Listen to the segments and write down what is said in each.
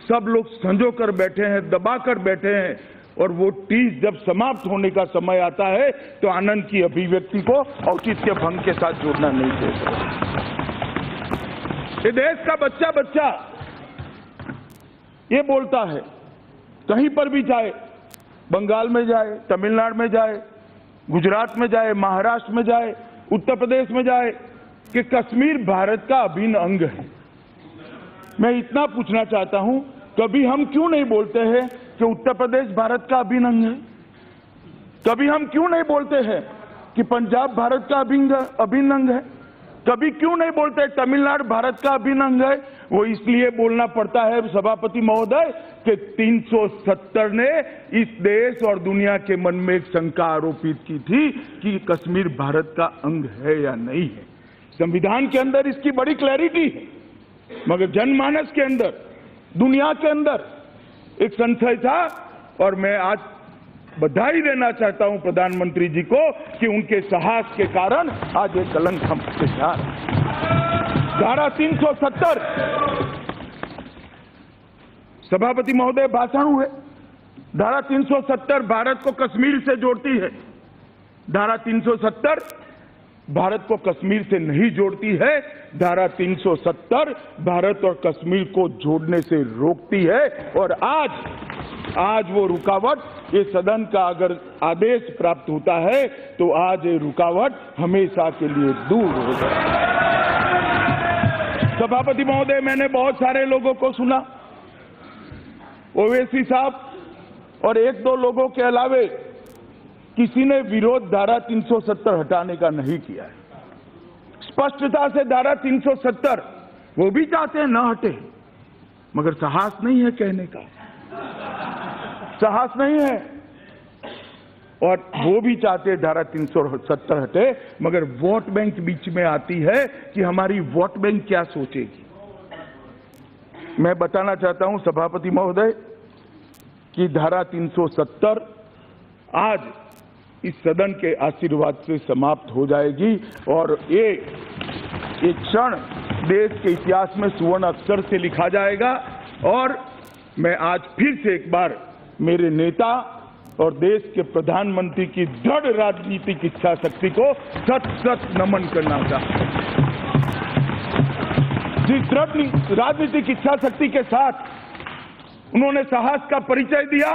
सब लोग संजो कर बैठे हैं, दबा कर बैठे हैं, और वो टीज जब समाप्त होने का समय आता है तो आनंद की अभिव्यक्ति को औचित्य भंग के साथ जोड़ना नहीं चाहिए। ये देश का बच्चा बच्चा ये बोलता है, कहीं पर भी जाए, बंगाल में जाए, तमिलनाडु में जाए, गुजरात में जाए, महाराष्ट्र में जाए, उत्तर प्रदेश में जाए, कि कश्मीर भारत का अभिन्न अंग है। मैं इतना पूछना चाहता हूं, कभी हम क्यों नहीं बोलते हैं कि उत्तर प्रदेश भारत का अभिन्न अंग है? कभी हम क्यों नहीं बोलते हैं कि पंजाब भारत का अभिन्न अंग है? कभी क्यों नहीं बोलते तमिलनाडु भारत का अभिन्न अंग है? वो इसलिए बोलना पड़ता है सभापति महोदय कि 370 ने इस देश और दुनिया के मन में एक शंका आरोपित की थी कि कश्मीर भारत का अंग है या नहीं है। संविधान के अंदर इसकी बड़ी क्लैरिटी है, मगर जनमानस के अंदर, दुनिया के अंदर एक संशय था। और मैं आज बधाई देना चाहता हूं प्रधानमंत्री जी को कि उनके साहस के कारण आज ये कलंक हम से जा रहा है। धारा 370 सभापति महोदय भाषण हुए। धारा 370 भारत को कश्मीर से जोड़ती है। धारा 370 भारत को कश्मीर से नहीं जोड़ती है। धारा 370 भारत और कश्मीर को जोड़ने से रोकती है। और आज वो रुकावट, ये सदन का अगर आदेश प्राप्त होता है तो आज ये रुकावट हमेशा के लिए दूर हो जाए। सभापति महोदय, मैंने बहुत सारे लोगों को सुना, ओवैसी साहब और एक दो लोगों के अलावे किसी ने विरोध धारा 370 हटाने का नहीं किया है। स्पष्टता से धारा 370 वो भी चाहते हैं न हटे, मगर साहस नहीं है कहने का, साहस नहीं है। और वो भी चाहते हैं धारा 370 हटे, मगर वोट बैंक बीच में आती है कि हमारी वोट बैंक क्या सोचेगी। मैं बताना चाहता हूं सभापति महोदय कि धारा 370 आज इस सदन के आशीर्वाद से समाप्त हो जाएगी और ये एक क्षण देश के इतिहास में सुवर्ण अक्षर से लिखा जाएगा। और मैं आज फिर से एक बार मेरे नेता और देश के प्रधानमंत्री की दृढ़ राजनीतिक इच्छा शक्ति को सत नमन करना चाहता हूं। जिस दृढ़ राजनीतिक इच्छा शक्ति के साथ उन्होंने साहस का परिचय दिया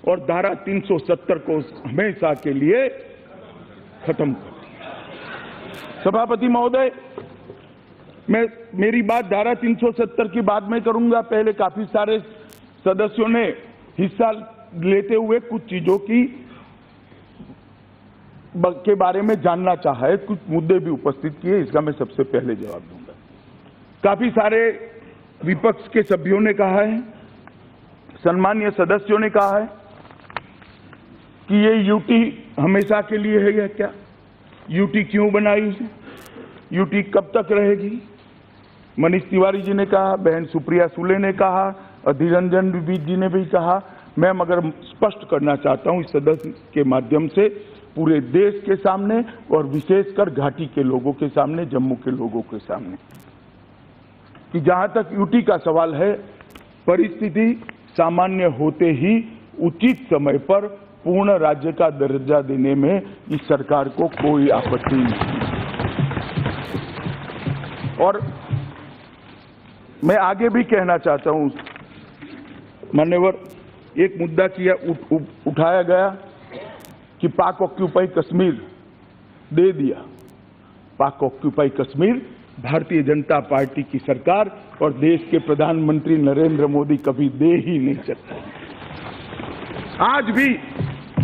और धारा 370 को हमेशा के लिए खत्म कर दिया। सभापति महोदय, मेरी बात धारा 370 की बाद में करूंगा। पहले काफी सारे सदस्यों ने हिस्सा लेते हुए कुछ चीजों के बारे में जानना चाहा है, कुछ मुद्दे भी उपस्थित किए, इसका मैं सबसे पहले जवाब दूंगा। काफी सारे विपक्ष के सभ्यों ने कहा है, सम्मानीय सदस्यों ने कहा है कि ये यूटी हमेशा के लिए है या क्या? यूटी क्यों बनाई? यूटी कब तक रहेगी? मनीष तिवारी जी ने कहा, बहन सुप्रिया सुले ने कहा, अधीर रंजन जी ने भी कहा। मैं मगर स्पष्ट करना चाहता हूं इस सदन के माध्यम से पूरे देश के सामने और विशेषकर घाटी के लोगों के सामने, जम्मू के लोगों के सामने, कि जहां तक यूटी का सवाल है, परिस्थिति सामान्य होते ही उचित समय पर पूर्ण राज्य का दर्जा देने में इस सरकार को कोई आपत्ति नहीं। और मैं आगे भी कहना चाहता हूं, मान्यवर, एक मुद्दा उठाया गया कि पाक ऑक्यूपाई कश्मीर दे दिया। पाक ऑक्यूपाई कश्मीर भारतीय जनता पार्टी की सरकार और देश के प्रधानमंत्री नरेंद्र मोदी कभी दे ही नहीं सकते। आज भी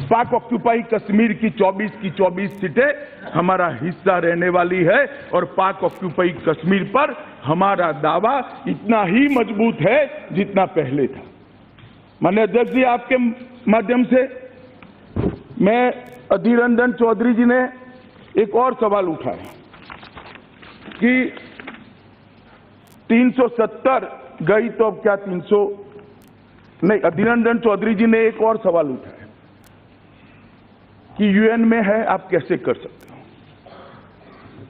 पाक ऑक्यूपाई कश्मीर की 24 सीटें हमारा हिस्सा रहने वाली है और पाक ऑक्यूपाई कश्मीर पर हमारा दावा इतना ही मजबूत है जितना पहले था। माननीय अध्यक्ष जी, आपके माध्यम से मैं, अधीर रंजन चौधरी जी ने एक और सवाल उठाया कि 370 गई तो अब क्या 300 नहीं। अधीर रंजन चौधरी जी ने एक और सवाल उठाया कि यूएन में है, आप कैसे कर सकते हो?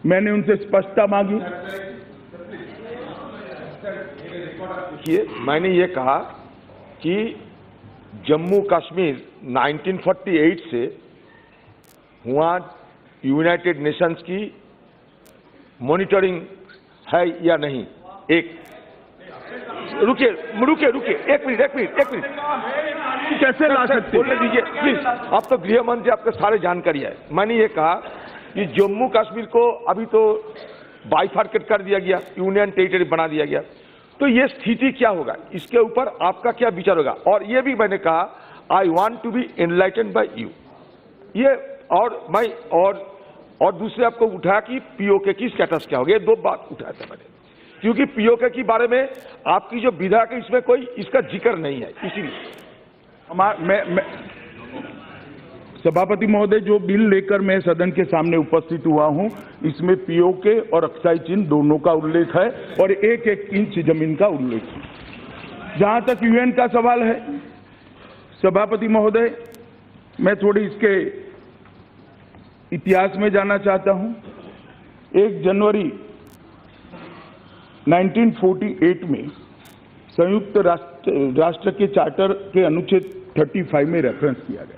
मैंने उनसे स्पष्टता मांगी। देखिए, मैंने ये कहा कि जम्मू कश्मीर 1948 से हुआ यूनाइटेड नेशंस की मॉनिटरिंग है या नहीं। एक रुकिए रुकिए रुकिए, एक मिनट कैसे ला सकते बोलने दीजिए प्लीज। आप तो गृह मंत्री, आपके सारे जानकारी है। मैंने ये कहा कि जम्मू कश्मीर को अभी तो बाइफर्केट कर दिया गया, यूनियन टेरिटरी बना दिया गया, तो ये स्थिति क्या होगा, इसके ऊपर आपका क्या विचार होगा। और ये भी मैंने कहा, I want to be enlightened by you. ये और मैं और दूसरे आपको उठाया कि पीओके की स्टेटस क्या होगा। ये दो बात उठाया था मैंने, क्योंकि पीओके के बारे में आपकी जो विधायक है इसमें कोई इसका जिक्र नहीं है। इसीलिए मैं सभापति महोदय, जो बिल लेकर मैं सदन के सामने उपस्थित हुआ हूं, इसमें पीओके और अक्साई चिन्ह दोनों का उल्लेख है और 1-1 इंच जमीन का उल्लेख है। जहां तक यूएन का सवाल है, सभापति महोदय, मैं थोड़ी इसके इतिहास में जाना चाहता हूं। 1 जनवरी 1948 में संयुक्त राष्ट्र के चार्टर के अनुच्छेद 35 में रेफरेंस किया गया।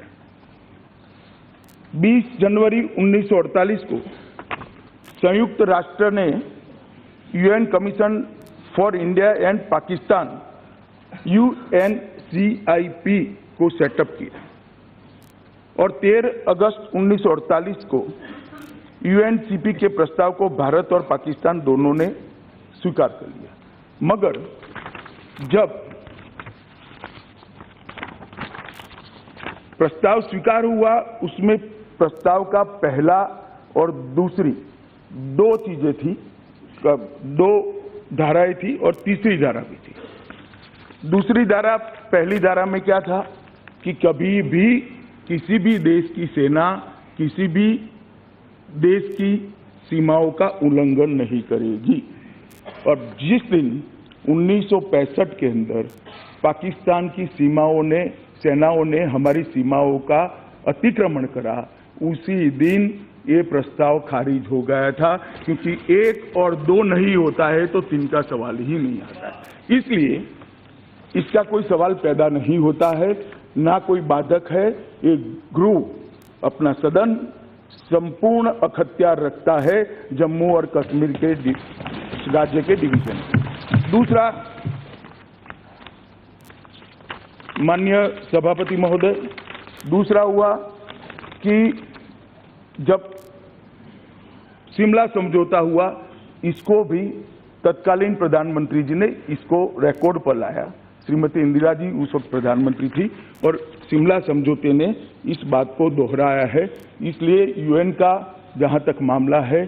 20 जनवरी 1948 को संयुक्त राष्ट्र ने UN commission for India and Pakistan UNCIP को सेटअप किया और 13 अगस्त 1948 को UNCP के प्रस्ताव को भारत और पाकिस्तान दोनों ने स्वीकार कर लिया। मगर जब प्रस्ताव स्वीकार हुआ, उसमें प्रस्ताव का पहला और दूसरी 2 चीजें थी, 2 धाराएं थी और तीसरी धारा भी थी। दूसरी धारा, पहली धारा में क्या था कि कभी भी किसी भी देश की सेना किसी भी देश की सीमाओं का उल्लंघन नहीं करेगी। और जिस दिन 1965 के अंदर पाकिस्तान की सेनाओं ने हमारी सीमाओं का अतिक्रमण करा, उसी दिन ये प्रस्ताव खारिज हो गया था, क्योंकि 1 और 2 नहीं होता है तो 3 का सवाल ही नहीं आता है। इसलिए इसका कोई सवाल पैदा नहीं होता है, ना कोई बाधक है। एक गृह अपना सदन संपूर्ण अख्तियार रखता है जम्मू और कश्मीर के राज्य के डिवीजन। दूसरा, माननीय सभापति महोदय, दूसरा हुआ कि जब शिमला समझौता हुआ, इसको भी तत्कालीन प्रधानमंत्री जी ने इसको रिकॉर्ड पर लाया। श्रीमती इंदिरा जी उस वक्त प्रधानमंत्री थी और शिमला समझौते ने इस बात को दोहराया है। इसलिए यूएन का जहां तक मामला है,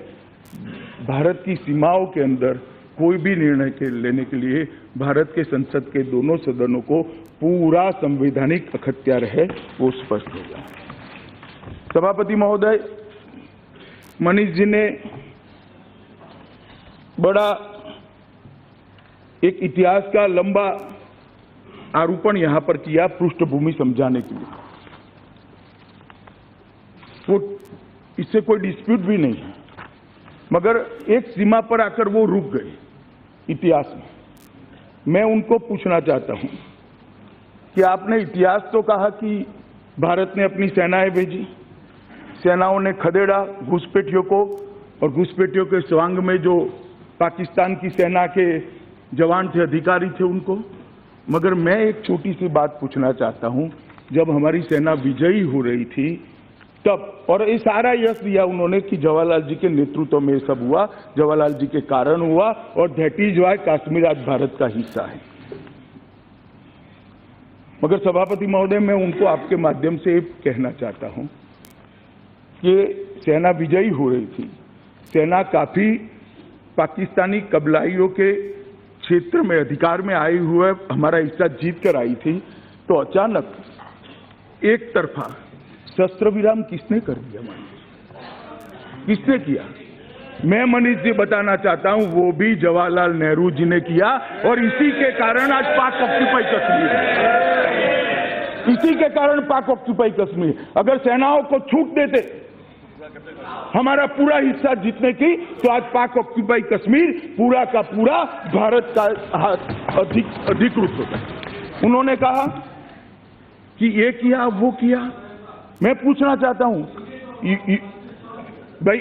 भारत की सीमाओं के अंदर कोई भी निर्णय लेने के लिए भारत के संसद के दोनों सदनों को पूरा संवैधानिक अख्तियार है, वो स्पष्ट होगा। सभापति महोदय, मनीष जी ने बड़ा एक इतिहास का लंबा आरोपण यहां पर किया पृष्ठभूमि समझाने के लिए। वो इससे कोई डिस्प्यूट भी नहीं है, मगर एक सीमा पर आकर वो रुक गए इतिहास में। मैं उनको पूछना चाहता हूं कि आपने इतिहास तो कहा कि भारत ने अपनी सेनाएं भेजी, सेनाओं ने खदेड़ा घुसपैठियों को, और घुसपैठियों के स्वांग में जो पाकिस्तान की सेना के जवान थे, अधिकारी थे, उनको। मगर मैं एक छोटी सी बात पूछना चाहता हूं, जब हमारी सेना विजयी हो रही थी तब, और ये सारा यश दिया उन्होंने कि जवाहरलाल जी के नेतृत्व में ये सब हुआ, जवाहरलाल जी के कारण हुआ, और दैट इज व्हाई कश्मीर आज भारत का हिस्सा है। मगर सभापति महोदय, मैं उनको आपके माध्यम से कहना चाहता हूं कि सेना विजयी हो रही थी, सेना काफी पाकिस्तानी कबीलाइयों के क्षेत्र में अधिकार में आए हुए हमारा हिस्सा जीत कर आई थी, तो अचानक एक तरफा शस्त्र विराम किसने कर दिया? किसने किया? मैं मनीष जी बताना चाहता हूं, वो भी जवाहरलाल नेहरू जी ने किया, और इसी के कारण आज पाक ऑक्यूपाई कश्मीर है। इसी के कारण पाक ऑक्यूपाई कश्मीर। अगर सेनाओं को छूट देते हमारा पूरा हिस्सा जीतने की, तो आज पाक ऑक्यूपाई कश्मीर पूरा का पूरा भारत का अधिकृत होता है। उन्होंने कहा कि ये किया वो किया। मैं पूछना चाहता हूं भाई,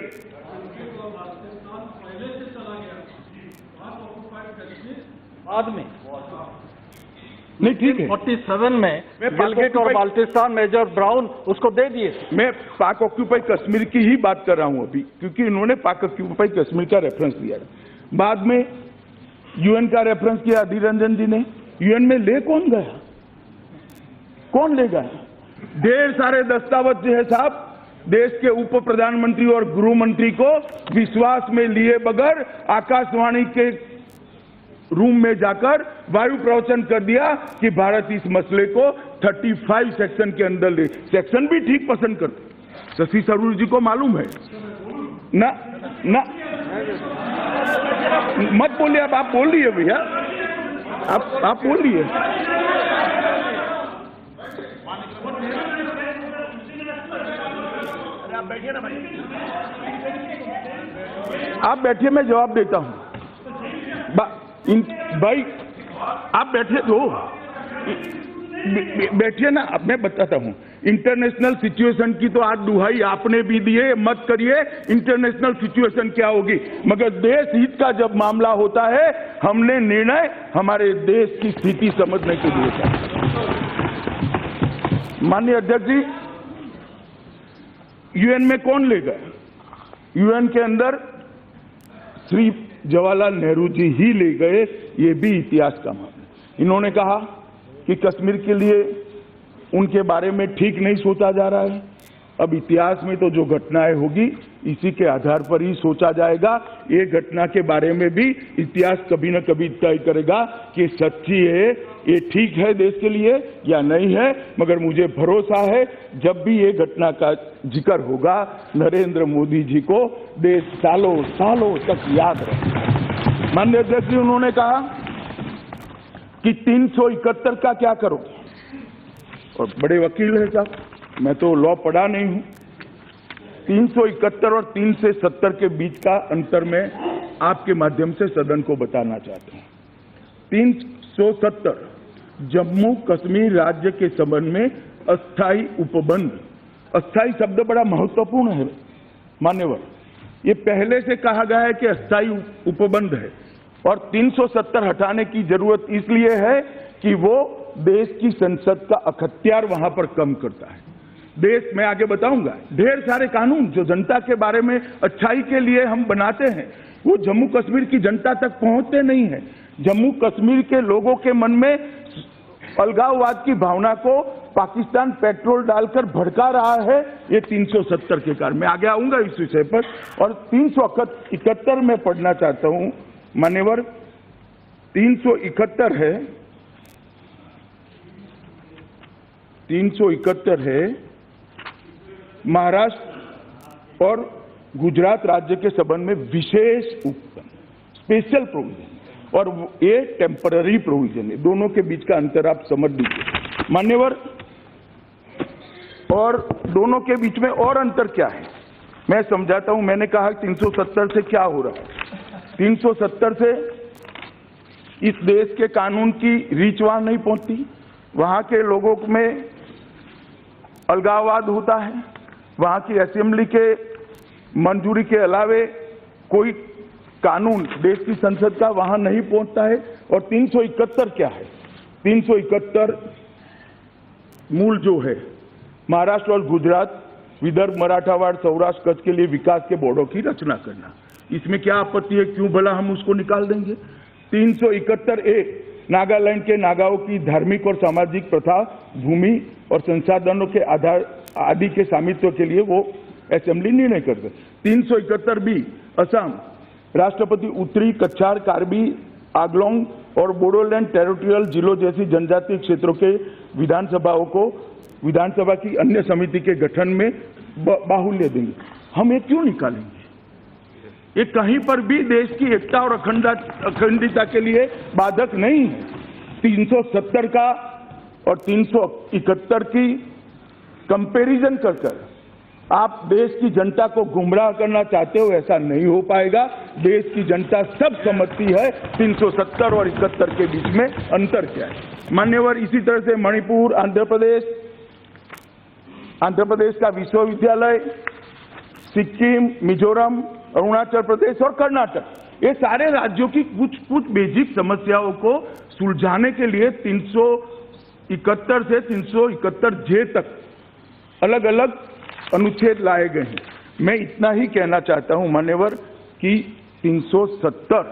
बाद में नहीं ठीक है, 47 में गिलगिट और बाल्टिस्तान मेजर ब्राउन उसको दे दिए। मैं पाक ऑक्यूपाई कश्मीर की ही बात कर रहा हूं अभी, क्योंकि इन्होंने पाक ऑक्यूपाई कश्मीर का रेफरेंस दिया। बाद में यूएन का रेफरेंस किया अधीर रंजन जी ने। यूएन में ले कौन गया? कौन ले गया? ढेर सारे दस्तावेज जो है साहब, देश के उप प्रधानमंत्री और गृह मंत्री को विश्वास में लिए बगैर आकाशवाणी के रूम में जाकर वायु प्रवचन कर दिया कि भारत इस मसले को 35 सेक्शन के अंदर ले। सेक्शन भी ठीक पसंद करते, शशि थरूर जी को मालूम है ना। ना मत बोलिए, अब आप बोल रही है भैया, आप बोल रही है। आप बैठिए, मैं जवाब देता हूं। भाई आप बैठिए तो बैठिए ना, अब मैं बताता हूं। इंटरनेशनल सिचुएशन की तो आज दुहाई आपने भी दी है, मत करिए इंटरनेशनल सिचुएशन क्या होगी, मगर देश हित का जब मामला होता है, हमने निर्णय हमारे देश की स्थिति समझने के लिए किया। माननीय अध्यक्ष जी, यूएन में कौन ले गए? यूएन के अंदर श्री जवाहरलाल नेहरू जी ही ले गए, ये भी इतिहास का मामला। इन्होंने कहा कि कश्मीर के लिए उनके बारे में ठीक नहीं सोचा जा रहा है। अब इतिहास में तो जो घटनाएं होगी इसी के आधार पर ही सोचा जाएगा। ये घटना के बारे में भी इतिहास कभी न कभी तय kरेगा कि सच्ची है, ये ठीक है देश के लिए या नहीं है। मगर मुझे भरोसा है जब भी ये घटना का जिक्र होगा, नरेंद्र मोदी जी को देश सालों सालों तक याद रखेगा। माननीय अध्यक्ष जी, उन्होंने कहा कि 371 का क्या करो, और बड़े वकील है साहब, मैं तो लॉ पढ़ा नहीं हूं। 371 और 370 के बीच का अंतर मैं आपके माध्यम से सदन को बताना चाहता हूं। 370 जम्मू कश्मीर राज्य के संबंध में अस्थायी उपबंध। अस्थायी शब्द बड़ा महत्वपूर्ण है मान्यवर, ये पहले से कहा गया है कि अस्थायी उपबंध है, और 370 हटाने की जरूरत इसलिए है कि वो देश की संसद का अख्तियार वहां पर कम करता है। देश में आगे बताऊंगा, ढेर सारे कानून जो जनता के बारे में अच्छाई के लिए हम बनाते हैं, वो जम्मू कश्मीर की जनता तक पहुंचते नहीं है। जम्मू कश्मीर के लोगों के मन में अलगाववाद की भावना को पाकिस्तान पेट्रोल डालकर भड़का रहा है, ये 370 के कारण। मैं आगे आऊंगा इस विषय पर। और 371 में पढ़ना चाहता हूं मान्यवर, 371 है, 371 है महाराष्ट्र और गुजरात राज्य के संबंध में विशेष उपबंध, स्पेशल प्रोविजन, और ये टेम्पररी प्रोविजन है। दोनों के बीच का अंतर आप समझ लीजिए मान्यवर। और दोनों के बीच में और अंतर क्या है मैं समझाता हूं। मैंने कहा 370 से क्या हो रहा है। 370 से इस देश के कानून की रीच वहां नहीं पहुंचती, वहां के लोगों में अलगाववाद होता है, वहां की असेंबली के मंजूरी के अलावे कोई कानून देश की संसद का वहां नहीं पहुंचता है। और 371 क्या है? 371 मूल जो है महाराष्ट्र और गुजरात, विदर्भ, मराठावाड़, सौराष्ट्र, कच्छ के लिए विकास के बोर्डों की रचना करना। इसमें क्या आपत्ति है? क्यों भला हम उसको निकाल देंगे? 371A नागालैंड के नागाओं की धार्मिक और सामाजिक प्रथा, भूमि और संसाधनों के आधार आदि के स्वामित्व के लिए वो असेंबली निर्णय करते। 371B असम, राष्ट्रपति उत्तरी कच्छार, कार्बी, आंगलोंग और बोडोलैंड टेरिटोरियल जिलों जैसी जनजातीय क्षेत्रों के विधानसभाओं को विधानसभा की अन्य समिति के गठन में बाहुल्य देंगे। हम ये क्यों निकालेंगे? ये कहीं पर भी देश की एकता और अखंडता के लिए बाधक नहीं है। 370 का और 371 की कंपैरिजन कर आप देश की जनता को गुमराह करना चाहते हो, ऐसा नहीं हो पाएगा। देश की जनता सब समझती है 370 और 71 के बीच में अंतर क्या है। मान्यवर, इसी तरह से मणिपुर, आंध्र प्रदेश का विश्वविद्यालय, सिक्किम, मिजोरम, अरुणाचल प्रदेश और कर्नाटक, ये सारे राज्यों की कुछ बेसिक समस्याओं को सुलझाने के लिए 371 से 371 जे तक अलग अलग अनुच्छेद लाए गए हैं। मैं इतना ही कहना चाहता हूं मान्यवर कि 370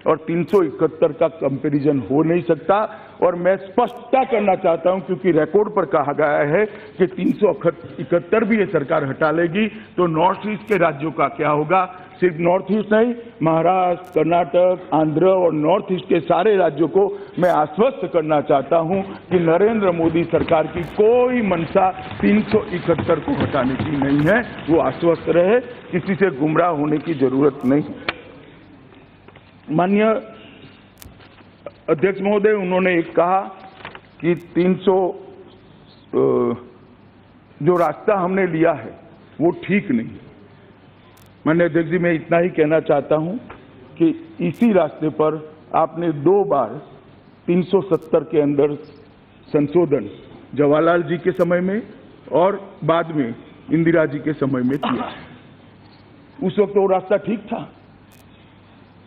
और 371 का कंपैरिजन हो नहीं सकता, और मैं स्पष्टता करना चाहता हूं क्योंकि रिकॉर्ड पर कहा गया है कि 371 भी ये सरकार हटा लेगी तो नॉर्थ ईस्ट के राज्यों का क्या होगा। सिर्फ नॉर्थ ईस्ट नहीं, महाराष्ट्र, कर्नाटक, आंध्र और नॉर्थ ईस्ट के सारे राज्यों को मैं आश्वस्त करना चाहता हूं कि नरेंद्र मोदी सरकार की कोई मंशा 371 को हटाने की नहीं है। वो आश्वस्त रहे, किसी से गुमराह होने की जरूरत नहीं। माननीय अध्यक्ष महोदय, उन्होंने एक कहा कि 300 जो रास्ता हमने लिया है वो ठीक नहीं। माननीय अध्यक्ष जी, मैं इतना ही कहना चाहता हूं कि इसी रास्ते पर आपने 2 बार 370 के अंदर संशोधन जवाहरलाल जी के समय में और बाद में इंदिरा जी के समय में किया। उस वक्त वो रास्ता ठीक था,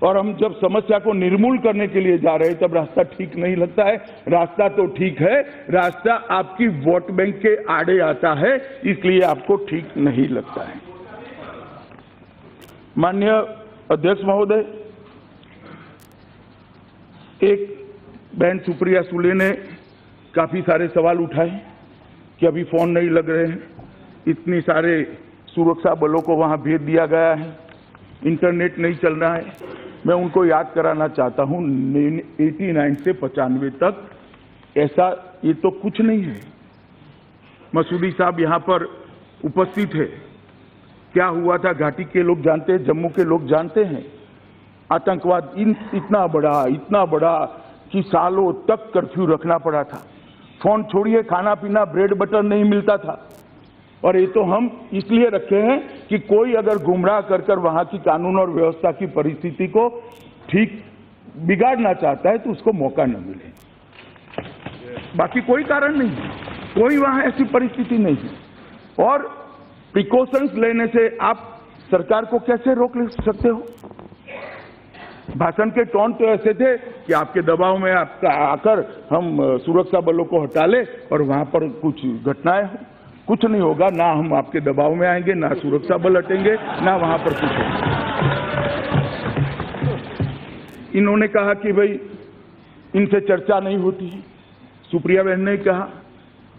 और हम जब समस्या को निर्मूल करने के लिए जा रहे हैं तब रास्ता ठीक नहीं लगता है। रास्ता तो ठीक है, रास्ता आपकी वोट बैंक के आड़े आता है, इसलिए आपको ठीक नहीं लगता है। माननीय अध्यक्ष महोदय, एक बहन सुप्रिया सुले ने काफी सारे सवाल उठाए कि अभी फोन नहीं लग रहे हैं, इतनी सारे सुरक्षा बलों को वहां भेज दिया गया है, इंटरनेट नहीं चल रहा है। मैं उनको याद कराना चाहता हूं 89 से 95 तक ऐसा ये तो कुछ नहीं है। मसूदी साहब यहां पर उपस्थित है, क्या हुआ था घाटी के लोग जानते हैं, जम्मू के लोग जानते हैं। आतंकवाद इतना बड़ा कि सालों तक कर्फ्यू रखना पड़ा था। फोन छोड़िए, खाना पीना, ब्रेड बटर नहीं मिलता था। और ये तो हम इसलिए रखे हैं कि कोई अगर गुमराह कर वहां की कानून और व्यवस्था की परिस्थिति को ठीक बिगाड़ना चाहता है तो उसको मौका न मिले। बाकी कोई कारण नहीं है, कोई वहां ऐसी परिस्थिति नहीं है। और प्रिकॉशंस लेने से आप सरकार को कैसे रोक सकते हो? भाषण के टोन तो ऐसे थे कि आपके दबाव में आपका आकर हम सुरक्षा बलों को हटा ले और वहां पर कुछ घटनाएं हो। कुछ नहीं होगा, ना हम आपके दबाव में आएंगे, ना सुरक्षा बल हटेंगे, ना वहां पर कुछ होगा। इन्होंने कहा कि भाई इनसे चर्चा नहीं होती। सुप्रिया बहन ने कहा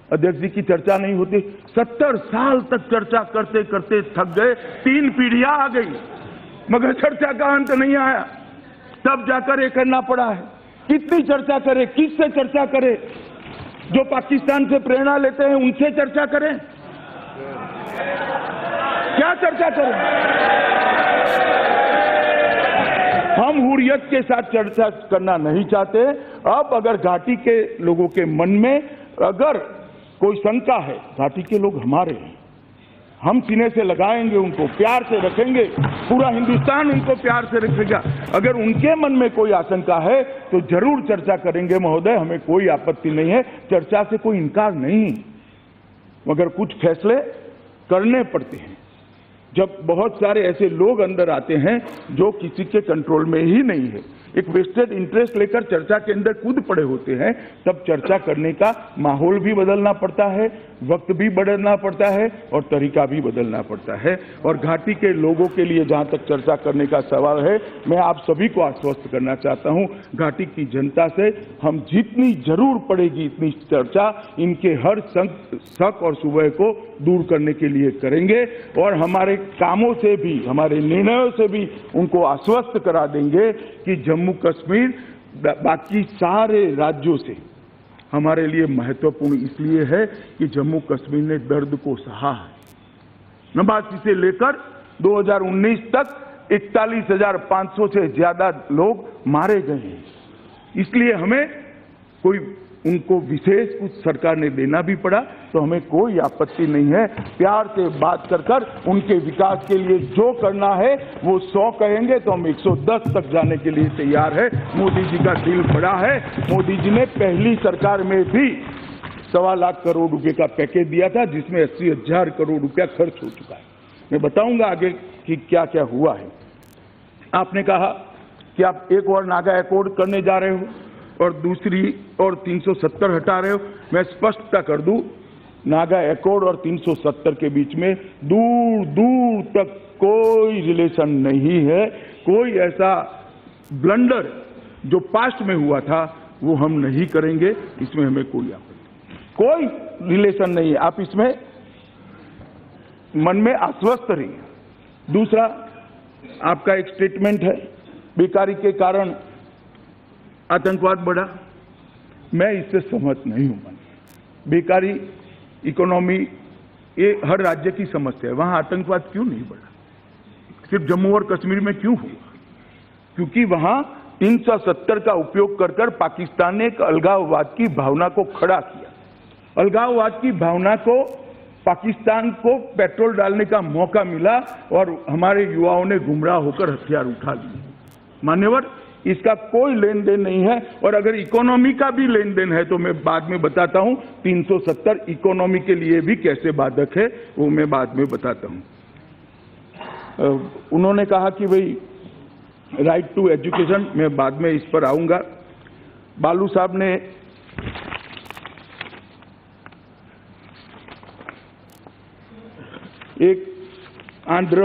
अध्यक्ष जी की चर्चा नहीं होती। 70 साल तक चर्चा करते करते थक गए, 3 पीढ़ियां आ गई मगर चर्चा का अंत नहीं आया। तब जाकर ये करना पड़ा है। कितनी चर्चा करे, किससे चर्चा करे? जो पाकिस्तान से प्रेरणा लेते हैं उनसे चर्चा करें, क्या चर्चा करें? हम हुर्रियत के साथ चर्चा करना नहीं चाहते। अब अगर घाटी के लोगों के मन में अगर कोई शंका है, घाटी के लोग हमारे हैं, हम सीने से लगाएंगे, उनको प्यार से रखेंगे, पूरा हिंदुस्तान उनको प्यार से रखेगा। अगर उनके मन में कोई आशंका है तो जरूर चर्चा करेंगे महोदय, हमें कोई आपत्ति नहीं है, चर्चा से कोई इनकार नहीं। मगर कुछ फैसले करने पड़ते हैं जब बहुत सारे ऐसे लोग अंदर आते हैं जो किसी के कंट्रोल में ही नहीं है। एक वेस्टेड इंटरेस्ट लेकर चर्चा के अंदर कूद पड़े होते हैं, तब चर्चा करने का माहौल भी बदलना पड़ता है, वक्त भी बदलना पड़ता है और तरीका भी बदलना पड़ता है। और घाटी के लोगों के लिए जहां तक चर्चा करने का सवाल है, मैं आप सभी को आश्वस्त करना चाहता हूं, घाटी की जनता से हम जितनी जरूर पड़ेगी इतनी चर्चा इनके हर शक और शुबह को दूर करने के लिए करेंगे और हमारे कामों से भी, हमारे निर्णयों से भी उनको आश्वस्त करा देंगे कि जम्मू कश्मीर बाकी सारे राज्यों से हमारे लिए महत्वपूर्ण इसलिए है कि जम्मू कश्मीर ने दर्द को सहा है। नवासी से लेकर 2019 तक 41,500 से ज्यादा लोग मारे गए हैं। इसलिए हमें कोई उनको विशेष कुछ सरकार ने देना भी पड़ा तो हमें कोई आपत्ति नहीं है। प्यार से बात कर उनके विकास के लिए जो करना है वो 100 कहेंगे तो हम 110 तक जाने के लिए तैयार है। मोदी जी का दिल बड़ा है। मोदी जी ने पहली सरकार में भी 1.25 लाख करोड़ रुपए का पैकेज दिया था, जिसमें 80,000 करोड़ रुपया खर्च हो चुका है। मैं बताऊंगा आगे कि क्या क्या हुआ है। आपने कहा कि आप एक और नागा अकॉर्ड करने जा रहे हो और दूसरी और 370 हटा रहे हो। मैं स्पष्टता कर दूं, नागा अकॉर्ड और 370 के बीच में दूर दूर तक कोई रिलेशन नहीं है। कोई ऐसा ब्लंडर जो पास्ट में हुआ था वो हम नहीं करेंगे, इसमें हमें कोई रिलेशन नहीं है। आप इसमें मन में आश्वस्त रहिए। दूसरा, आपका एक स्टेटमेंट है बेकारी के कारण आतंकवाद बढ़ा। मैं इससे सहमत नहीं हूं। बेकारी, इकोनॉमी, ये हर राज्य की समस्या है। वहां आतंकवाद क्यों नहीं बढ़ा? सिर्फ जम्मू और कश्मीर में क्यों हुआ? क्योंकि वहां 370 का उपयोग कर पाकिस्तान ने एक अलगाववाद की भावना को खड़ा किया। अलगाववाद की भावना को पाकिस्तान को पेट्रोल डालने का मौका मिला और हमारे युवाओं ने गुमराह होकर हथियार उठा लिए। मान्यवर, इसका कोई लेन देन नहीं है। और अगर इकोनॉमी का भी लेन देन है तो मैं बाद में बताता हूं 370 इकोनॉमी के लिए भी कैसे बाधक है, वो मैं बाद में बताता हूं। उन्होंने कहा कि भाई राइट टू एजुकेशन, मैं बाद में इस पर आऊंगा। बालू साहब ने एक आंध्र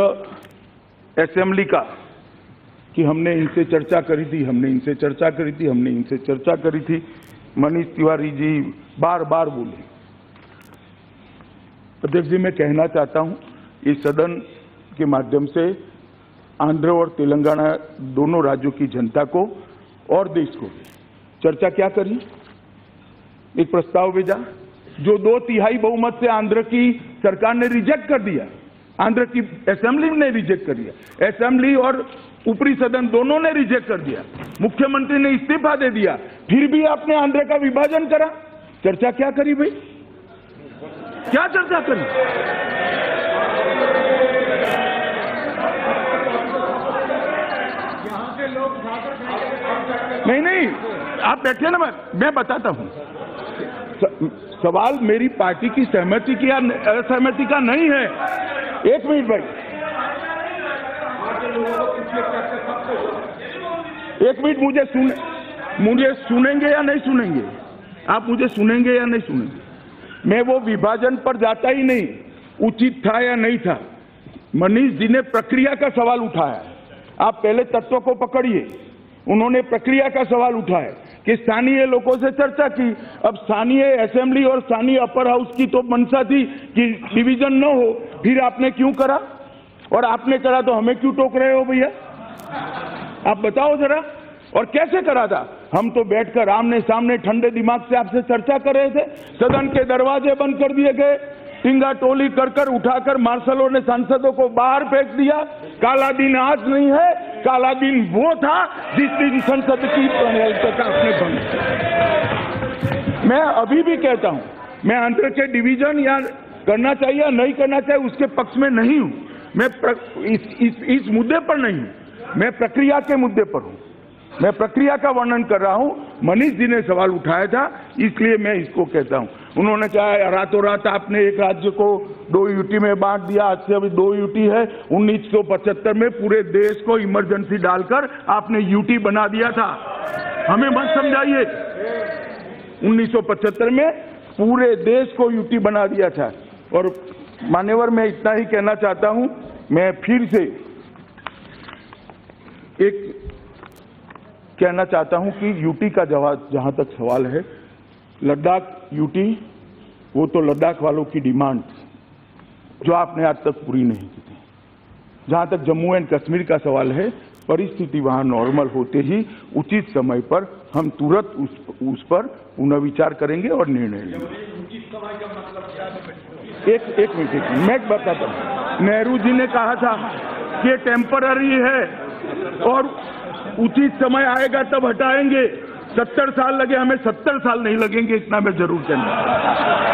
असेंबली का कि हमने इनसे चर्चा करी थी, हमने इनसे चर्चा करी थी, हमने इनसे चर्चा करी थी। मनीष तिवारी जी बार बार बोले। अध्यक्ष जी, मैं कहना चाहता हूं इस सदन के माध्यम से आंध्र और तेलंगाना दोनों राज्यों की जनता को और देश को चर्चा क्या करी। एक प्रस्ताव भेजा जो 2/3 बहुमत से आंध्र की सरकार ने रिजेक्ट कर दिया। आंध्र की असेंबली ने रिजेक्ट कर दिया। असेंबली और ऊपरी सदन दोनों ने रिजेक्ट कर दिया। मुख्यमंत्री ने इस्तीफा दे दिया। फिर भी आपने आंध्र का विभाजन करा। चर्चा क्या करी भाई? क्या चर्चा करी? नहीं, आप बैठे ना, मैं बताता हूं। सवाल मेरी पार्टी की सहमति की या असहमति का नहीं है। एक मिनट भाई, एक मिनट, मुझे सुनेंगे या नहीं सुनेंगे? आप मुझे सुनेंगे या नहीं सुनेंगे? मैं वो विभाजन पर जाता ही नहीं, उचित था या नहीं था। मनीष जी ने प्रक्रिया का सवाल उठाया। आप पहले तत्व को पकड़िए। उन्होंने प्रक्रिया का सवाल उठाया कि स्थानीय लोगों से चर्चा की। अब स्थानीय असेंबली और स्थानीय अपर हाउस की तो मंशा थी कि डिवीजन न हो, फिर आपने क्यों करा? और आपने करा तो हमें क्यों टोक रहे हो भैया? आप बताओ जरा। और कैसे करा था? हम तो बैठकर आमने सामने ठंडे दिमाग से आपसे चर्चा कर रहे थे। सदन के दरवाजे बंद कर दिए गए, टिंगा टोली कर उठाकर मार्शलों ने सांसदों को बाहर फेंक दिया। काला दिन आज नहीं है, काला दिन वो था जिस दिन संसद की प्रणयता आपने भंग किया। मैं अभी भी कहता हूं, मैं आंध्र के डिवीजन या करना चाहिए या नहीं करना चाहिए उसके पक्ष में नहीं हूं। मैं इस मुद्दे पर नहीं हूं, मैं प्रक्रिया के मुद्दे पर हूं। मैं प्रक्रिया का वर्णन कर रहा हूं। मनीष जी ने सवाल उठाया था, इसलिए मैं इसको कहता हूं। उन्होंने कहा रातों रात आपने एक राज्य को 2 यूटी में बांट दिया। आज से अभी 2 यूटी है। 1975 में पूरे देश को इमरजेंसी डालकर आपने यूटी बना दिया था। हमें मत समझाइए। 1975 में पूरे देश को यूटी बना दिया था। और मान्यवर, मैं इतना ही कहना चाहता हूं। मैं फिर से एक कहना चाहता हूं कि यूटी का जवाब, जहां तक सवाल है, लद्दाख यूटी, वो तो लद्दाख वालों की डिमांड जो आपने आज तक पूरी नहीं की थी। जहां तक जम्मू एंड कश्मीर का सवाल है, परिस्थिति वहां नॉर्मल होते ही उचित समय पर हम तुरंत उस पर पुनर्विचार करेंगे और निर्णय लेंगे। एक मिनट मैं बताता हूं। नेहरू जी ने कहा था कि ये टेम्पररी है और उचित समय आएगा तब हटाएंगे। 70 साल लगे, हमें 70 साल नहीं लगेंगे, इतना मैं जरूर कहना।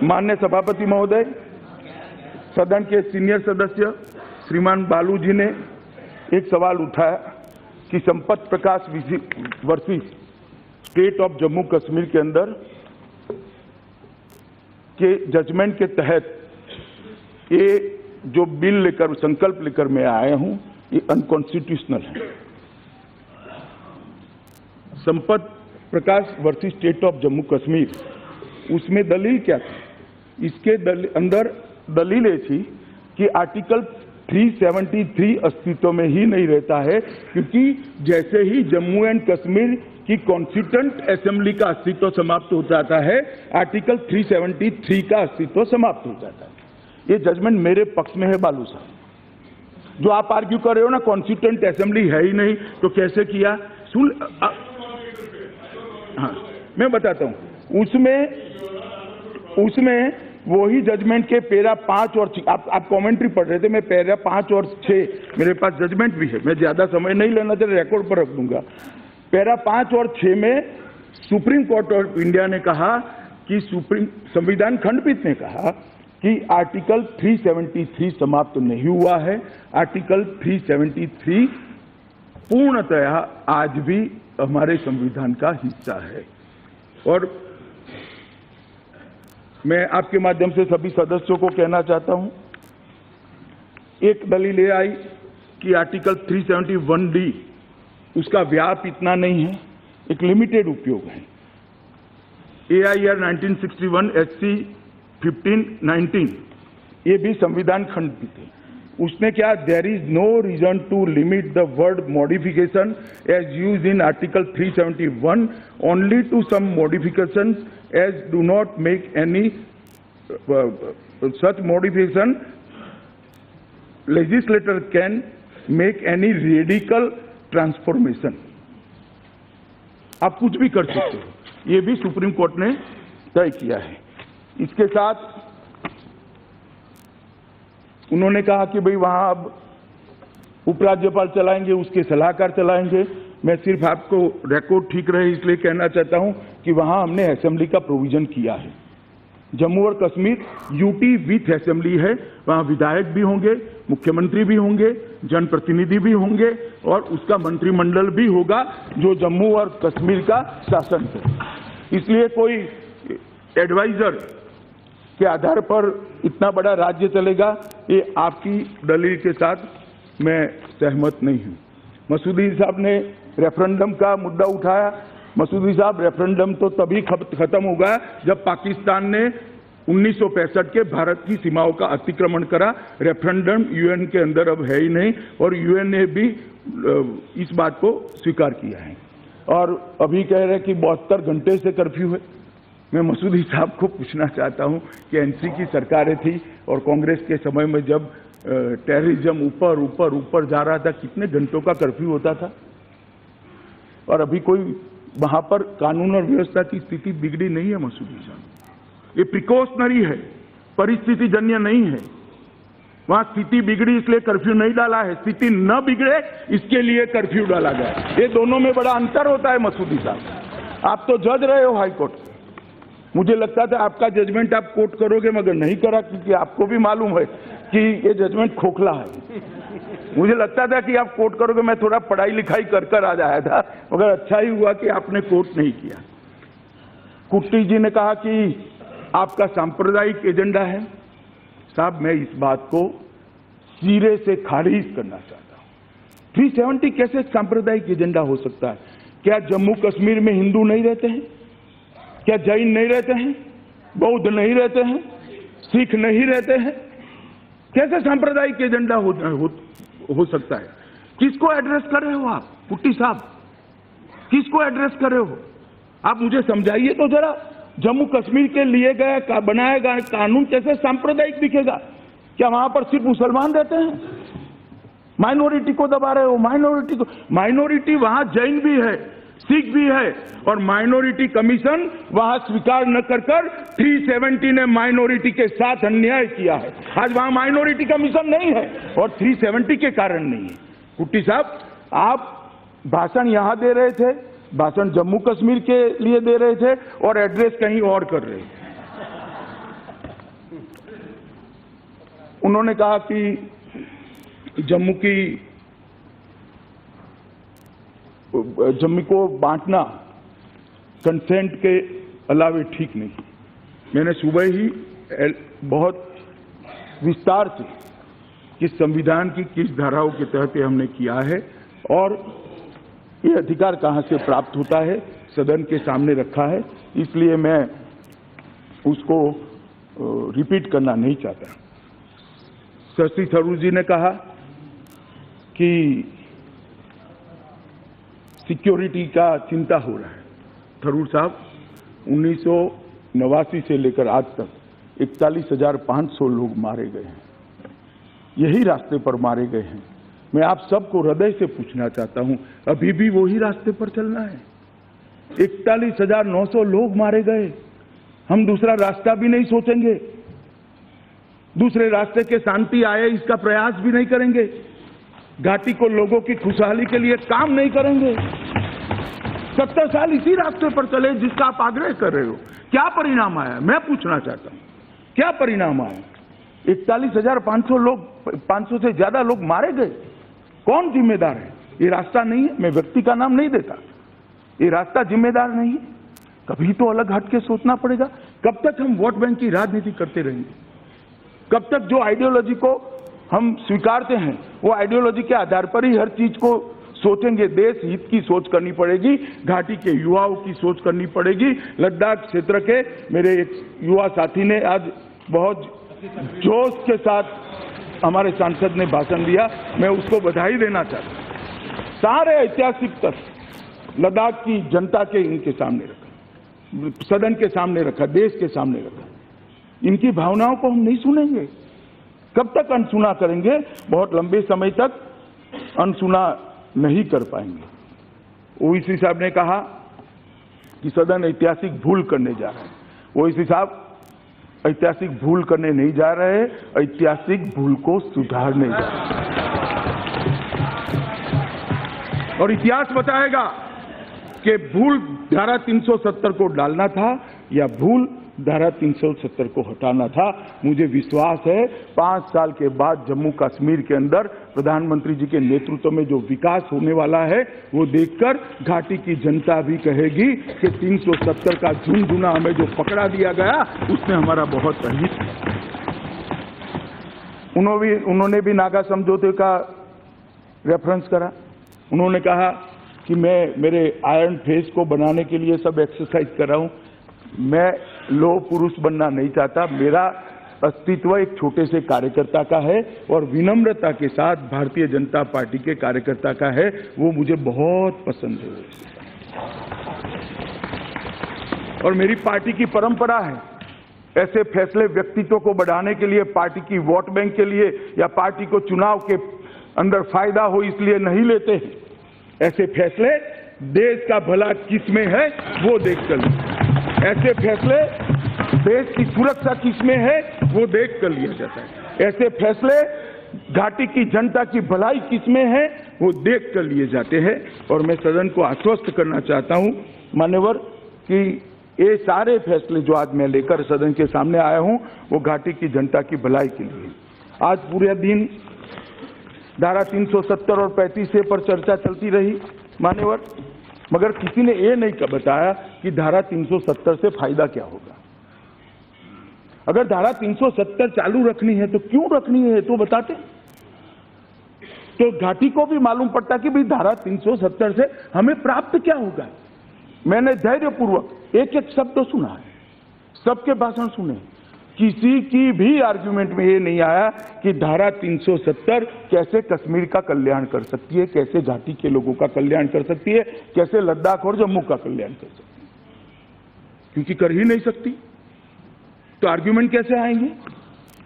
माननीय सभापति महोदय, सदन के सीनियर सदस्य श्रीमान बालू जी ने एक सवाल उठाया कि Sampat Prakash versus state of Jammu Kashmir के अंदर के जजमेंट के तहत ये जो बिल लेकर, संकल्प लेकर मैं आया हूं, ये अनकॉन्स्टिट्यूशनल है। Sampat Prakash versus state of Jammu Kashmir, उसमें दलील क्या थी? इसके अंदर दलील ये थी कि आर्टिकल 373 अस्तित्व में ही नहीं रहता है, क्योंकि जैसे ही जम्मू एंड कश्मीर की कॉन्स्टिट्यूएंट असेंबली का अस्तित्व समाप्त हो जाता है, आर्टिकल 373 का अस्तित्व समाप्त हो जाता है। ये जजमेंट मेरे पक्ष में है बालू साहब। जो आप आर्ग्यू कर रहे हो ना, कॉन्स्टिट्यूएंट असेंबली है ही नहीं तो कैसे किया? हाँ, मैं बताता हूं। उसमें वही जजमेंट के पैरा 5 और 6, आप कमेंट्री पढ़ रहे थे, मैं पैरा 5 और 6 मेरे पास जजमेंट भी है, मैं ज्यादा समय नहीं लेना चाहिए, रिकॉर्ड पर रख दूंगा। पैरा 5 और 6 में सुप्रीम कोर्ट ऑफ इंडिया ने कहा कि संविधान खंडपीठ ने कहा कि आर्टिकल 373 समाप्त नहीं हुआ है। आर्टिकल 373 पूर्णतया आज भी हमारे संविधान का हिस्सा है। और मैं आपके माध्यम से सभी सदस्यों को कहना चाहता हूं, एक दलील ये आई कि आर्टिकल 371D उसका व्याप इतना नहीं है, एक लिमिटेड उपयोग है। AIR 1961 SC 1519 ये भी संविधान खंडपीठ है। उसने क्या, there is no reason to limit the word modification as use in article 371 only to some modification as do not make any such modification legislator can make any radical transformation। आप कुछ भी कर सकते हो, ये भी सुप्रीम कोर्ट ने तय किया है। इसके साथ उन्होंने कहा कि भाई वहां अब उपराज्यपाल चलाएंगे, उसके सलाहकार चलाएंगे। मैं सिर्फ आपको रिकॉर्ड ठीक रहे इसलिए कहना चाहता हूं कि वहां हमने असेंबली का प्रोविजन किया है। जम्मू और कश्मीर यूटी विथ असेंबली है, वहां विधायक भी होंगे, मुख्यमंत्री भी होंगे, जनप्रतिनिधि भी होंगे और उसका मंत्रिमंडल भी होगा जो जम्मू और कश्मीर का शासन है। इसलिए कोई एडवाइजर के आधार पर इतना बड़ा राज्य चलेगा, ये आपकी दलील के साथ मैं सहमत नहीं हूं। मसूदी साहब ने रेफरेंडम का मुद्दा उठाया। मसूदी साहब, रेफरेंडम तो तभी खत्म होगा जब पाकिस्तान ने 1965 के भारत की सीमाओं का अतिक्रमण करा। रेफरेंडम यूएन के अंदर अब है ही नहीं और यूएन ने भी इस बात को स्वीकार किया है। और अभी कह रहे हैं कि 72 घंटे से कर्फ्यू है। मैं मसूदी साहब को पूछना चाहता हूं कि एनसी की सरकारें थी और कांग्रेस के समय में जब टेररिज्म ऊपर ऊपर ऊपर जा रहा था, कितने घंटों का कर्फ्यू होता था? और अभी कोई वहां पर कानून और व्यवस्था की स्थिति बिगड़ी नहीं है मसूदी साहब। ये प्रिकॉशनरी है, परिस्थिति जन्य नहीं है। वहां स्थिति बिगड़ी इसलिए कर्फ्यू नहीं डाला है, स्थिति न बिगड़े इसके लिए कर्फ्यू डाला गया। ये दोनों में बड़ा अंतर होता है मसूदी साहब। आप तो जज रहे हो हाई कोर्ट। मुझे लगता था आपका जजमेंट आप कोर्ट करोगे, मगर नहीं करा, क्योंकि आपको भी मालूम है कि ये जजमेंट खोखला है। मुझे लगता था कि आप कोर्ट करोगे, मैं थोड़ा पढ़ाई लिखाई कर आ जाया था, मगर अच्छा ही हुआ कि आपने कोर्ट नहीं किया। कुट्टी जी ने कहा कि आपका सांप्रदायिक एजेंडा है। साहब, मैं इस बात को सिरे से खारिज करना चाहता हूं। 370 कैसे सांप्रदायिक एजेंडा हो सकता है? क्या जम्मू कश्मीर में हिंदू नहीं रहते हैं? क्या जैन नहीं रहते हैं? बौद्ध नहीं रहते हैं? सिख नहीं रहते हैं? कैसे सांप्रदायिक एजेंडा हो सकता है? किसको एड्रेस कर रहे हो आप कुट्टी साहब? किसको एड्रेस कर रहे हो आप? मुझे समझाइए तो जरा। जम्मू कश्मीर के लिए गया बनाया गया कानून कैसे सांप्रदायिक दिखेगा? क्या वहां पर सिर्फ मुसलमान रहते हैं? माइनॉरिटी को दबा रहे हो। माइनॉरिटी वहां जैन भी है, सिख भी है, और माइनॉरिटी कमीशन वहां स्वीकार न कर 370 ने माइनॉरिटी के साथ अन्याय किया है। आज वहां माइनॉरिटी कमीशन नहीं है और 370 के कारण नहीं है। कुट्टी साहब, आप भाषण यहां दे रहे थे, भाषण जम्मू कश्मीर के लिए दे रहे थे और एड्रेस कहीं और कर रहे थे। उन्होंने कहा कि जम्मू को बांटना कंसेंट के अलावे ठीक नहीं। मैंने सुबह ही बहुत विस्तार से किस संविधान की किस धाराओं के तहत हमने किया है और ये अधिकार कहां से प्राप्त होता है सदन के सामने रखा है, इसलिए मैं उसको रिपीट करना नहीं चाहता। शशि थरूर जी ने कहा कि सिक्योरिटी का चिंता हो रहा है। थरूर साहब, 1989 से लेकर आज तक 41,500 लोग मारे गए हैं, यही रास्ते पर मारे गए हैं। मैं आप सबको हृदय से पूछना चाहता हूं, अभी भी वही रास्ते पर चलना है? 41,900 लोग मारे गए, हम दूसरा रास्ता भी नहीं सोचेंगे, दूसरे रास्ते के शांति आए इसका प्रयास भी नहीं करेंगे, घाटी को लोगों की खुशहाली के लिए काम नहीं करेंगे। 70 साल इसी रास्ते पर चले जिसका आप आग्रह कर रहे हो। क्या परिणाम आया, मैं पूछना चाहता हूं, क्या परिणाम आया? 41,500 लोग, 500 से ज्यादा लोग मारे गए। कौन जिम्मेदार है? ये रास्ता नहीं है, मैं व्यक्ति का नाम नहीं देता, ये रास्ता जिम्मेदार नहीं है। कभी तो अलग हट के सोचना पड़ेगा। कब तक हम वोट बैंक की राजनीति करते रहेंगे? कब तक जो आइडियोलॉजी को हम स्वीकारते हैं वो आइडियोलॉजी के आधार पर ही हर चीज को सोचेंगे? देश हित की सोच करनी पड़ेगी, घाटी के युवाओं की सोच करनी पड़ेगी। लद्दाख क्षेत्र के मेरे एक युवा साथी ने आज बहुत जोश के साथ हमारे सांसद ने भाषण दिया, मैं उसको बधाई देना चाहता हूं। सारे ऐतिहासिक तथ्य लद्दाख की जनता के इनके सामने रखा, सदन के सामने रखा, देश के सामने रखा। इनकी भावनाओं को हम नहीं सुनेंगे। कब तक अनसुना करेंगे? बहुत लंबे समय तक अनसुना नहीं कर पाएंगे। ओवैसी साहब ने कहा कि सदन ऐतिहासिक भूल करने जा रहा है। ओवैसी साहब, ऐतिहासिक भूल करने नहीं जा रहे, ऐतिहासिक भूल को सुधारने जा रहे हैं। और इतिहास बताएगा कि भूल धारा 370 को डालना था या भूल धारा 370 को हटाना था। मुझे विश्वास है 5 साल के बाद जम्मू कश्मीर के अंदर प्रधानमंत्री जी के नेतृत्व में जो विकास होने वाला है वो देखकर घाटी की जनता भी कहेगी कि 370 का झुनझुना हमें जो पकड़ा दिया गया उसने हमारा बहुत अहित किया। उन्होंने भी नागा समझौते का रेफरेंस करा। उन्होंने कहा कि मैं मेरे आयरन फेस को बनाने के लिए सब एक्सरसाइज कर रहा हूं। मैं लोह पुरुष बनना नहीं चाहता, मेरा अस्तित्व एक छोटे से कार्यकर्ता का है और विनम्रता के साथ भारतीय जनता पार्टी के कार्यकर्ता का है, वो मुझे बहुत पसंद है। और मेरी पार्टी की परंपरा है, ऐसे फैसले व्यक्तित्व को बढ़ाने के लिए, पार्टी की वोट बैंक के लिए या पार्टी को चुनाव के अंदर फायदा हो इसलिए नहीं लेते हैं। ऐसे फैसले देश का भला किसमें है वो देखकर लें। ऐसे फैसले देश की सुरक्षा किसमें है वो देख कर लिया जाता है। ऐसे फैसले घाटी की जनता की भलाई किसमें है वो देख कर लिए जाते हैं। और मैं सदन को आश्वस्त करना चाहता हूं मान्यवर कि ये सारे फैसले जो आज मैं लेकर सदन के सामने आया हूं वो घाटी की जनता की भलाई के लिए। आज पूरे दिन धारा 370 और 35A पर चर्चा चलती रही मान्यवर, मगर किसी ने ये नहीं बताया कि धारा 370 से फायदा क्या होगा। अगर धारा 370 चालू रखनी है तो क्यों रखनी है तो बताते, तो घाटी को भी मालूम पड़ता कि भाई धारा 370 से हमें प्राप्त क्या होगा। मैंने धैर्यपूर्वक एक एक शब्द सुना है, सबके भाषण सुने, किसी की भी आर्गुमेंट में ये नहीं आया कि धारा 370 कैसे कश्मीर का कल्याण कर सकती है, कैसे घाटी के लोगों का कल्याण कर सकती है, कैसे लद्दाख और जम्मू का कल्याण कर सकती है, क्योंकि कर ही नहीं सकती तो आर्गुमेंट कैसे आएंगे।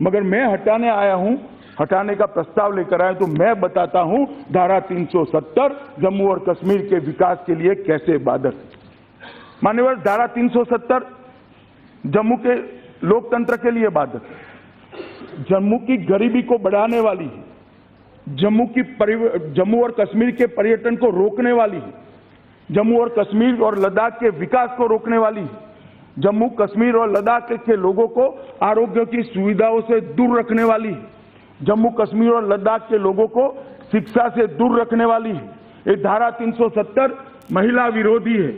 मगर मैं हटाने आया हूं हटाने का प्रस्ताव लेकर आए तो मैं बताता हूं धारा 370 जम्मू और कश्मीर के विकास के लिए कैसे बाधक है। मान्यवर, धारा 370 जम्मू के लोकतंत्र के लिए बाधक है, जम्मू की गरीबी को बढ़ाने वाली है, जम्मू और कश्मीर के पर्यटन को रोकने वाली है, जम्मू और कश्मीर और लद्दाख के विकास को रोकने वाली है, जम्मू कश्मीर और लद्दाख के लोगों को आरोग्य की सुविधाओं से दूर रखने वाली है, जम्मू कश्मीर और लद्दाख के लोगों को शिक्षा से दूर रखने वाली है। ये धारा 370 महिला विरोधी है,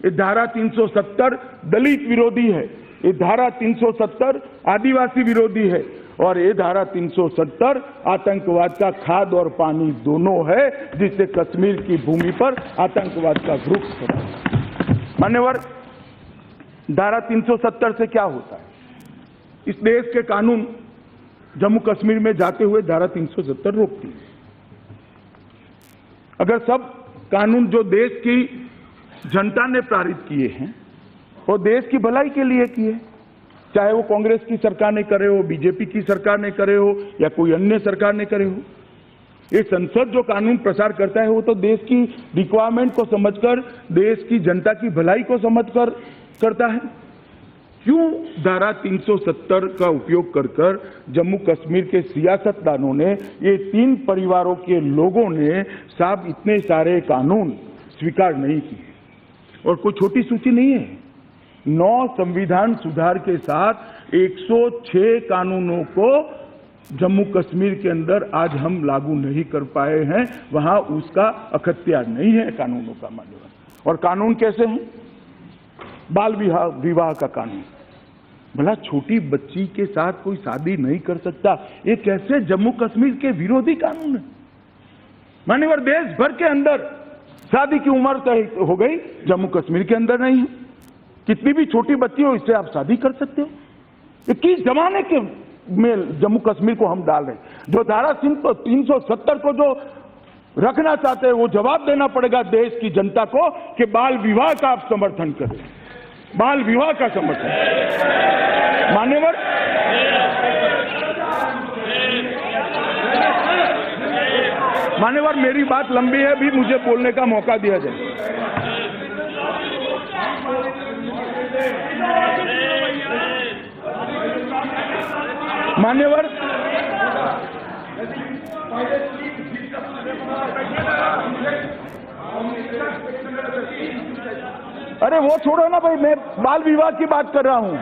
ये धारा 370 दलित विरोधी है, ये धारा 370 आदिवासी विरोधी है और ये धारा 370 आतंकवाद का खाद और पानी दोनों है, जिससे कश्मीर की भूमि पर आतंकवाद का वृक्ष फैला है। मान्यवर, धारा 370 से क्या होता है? इस देश के कानून जम्मू कश्मीर में जाते हुए धारा 370 रोकती है। अगर सब कानून जो देश की जनता ने पारित किए हैं वो देश की भलाई के लिए किए, चाहे वो कांग्रेस की सरकार ने करे हो, बीजेपी की सरकार ने करे हो या कोई अन्य सरकार ने करे हो, ये संसद जो कानून प्रसार करता है वो तो देश की रिक्वायरमेंट को समझकर, देश की जनता की भलाई को समझकर करता है। क्यों धारा 370 का उपयोग कर जम्मू कश्मीर के सियासतदानों ने, ये 3 परिवारों के लोगों ने साहब इतने सारे कानून स्वीकार नहीं किए? और कोई छोटी सूची नहीं है। 9 संविधान सुधार के साथ 106 कानूनों को जम्मू कश्मीर के अंदर आज हम लागू नहीं कर पाए हैं, वहां उसका अख्तियार नहीं है कानूनों का। मान्यवर, और कानून कैसे हैं? बाल विवाह का कानून, भला छोटी बच्ची के साथ कोई शादी नहीं कर सकता, ये कैसे जम्मू कश्मीर के विरोधी कानून है? मान्यवर, देश भर के अंदर शादी की उम्र तय हो गई, जम्मू कश्मीर के अंदर नहीं है। कितनी भी छोटी बच्ची हो, इससे आप शादी कर सकते हो? ये किस जमाने के में जम्मू कश्मीर को हम डाल रहे हैं? जो धारा 370 को जो रखना चाहते हैं वो जवाब देना पड़ेगा देश की जनता को कि बाल विवाह का आप समर्थन करें, बाल विवाह का समर्थन। मान्यवर, मेरी बात लंबी है, भी मुझे बोलने का मौका दिया जाए। मान्यवर, अरे वो छोड़ो ना भाई, मैं बाल विवाह की बात कर रहा हूं।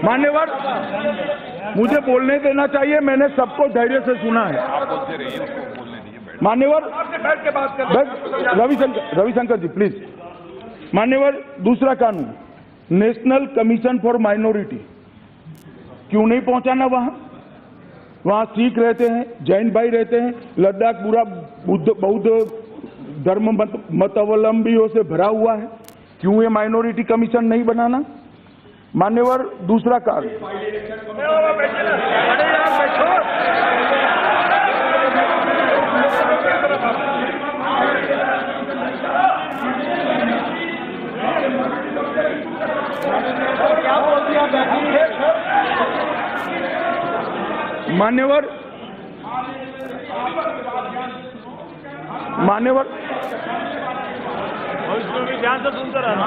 मान्यवर, मुझे बोलने देना चाहिए, मैंने सबको धैर्य से सुना है। मान्यवर, रविशंकर जी प्लीज। मान्यवर, दूसरा कानून नेशनल कमीशन फॉर माइनॉरिटी, क्यों नहीं पहुंचाना? वहां सिख रहते हैं, जैन भाई रहते हैं, लद्दाख पूरा बौद्ध धर्म मतावलंबियों से भरा हुआ है, क्यों ये माइनॉरिटी कमीशन नहीं बनाना? मान्यवर, दूसरा कानून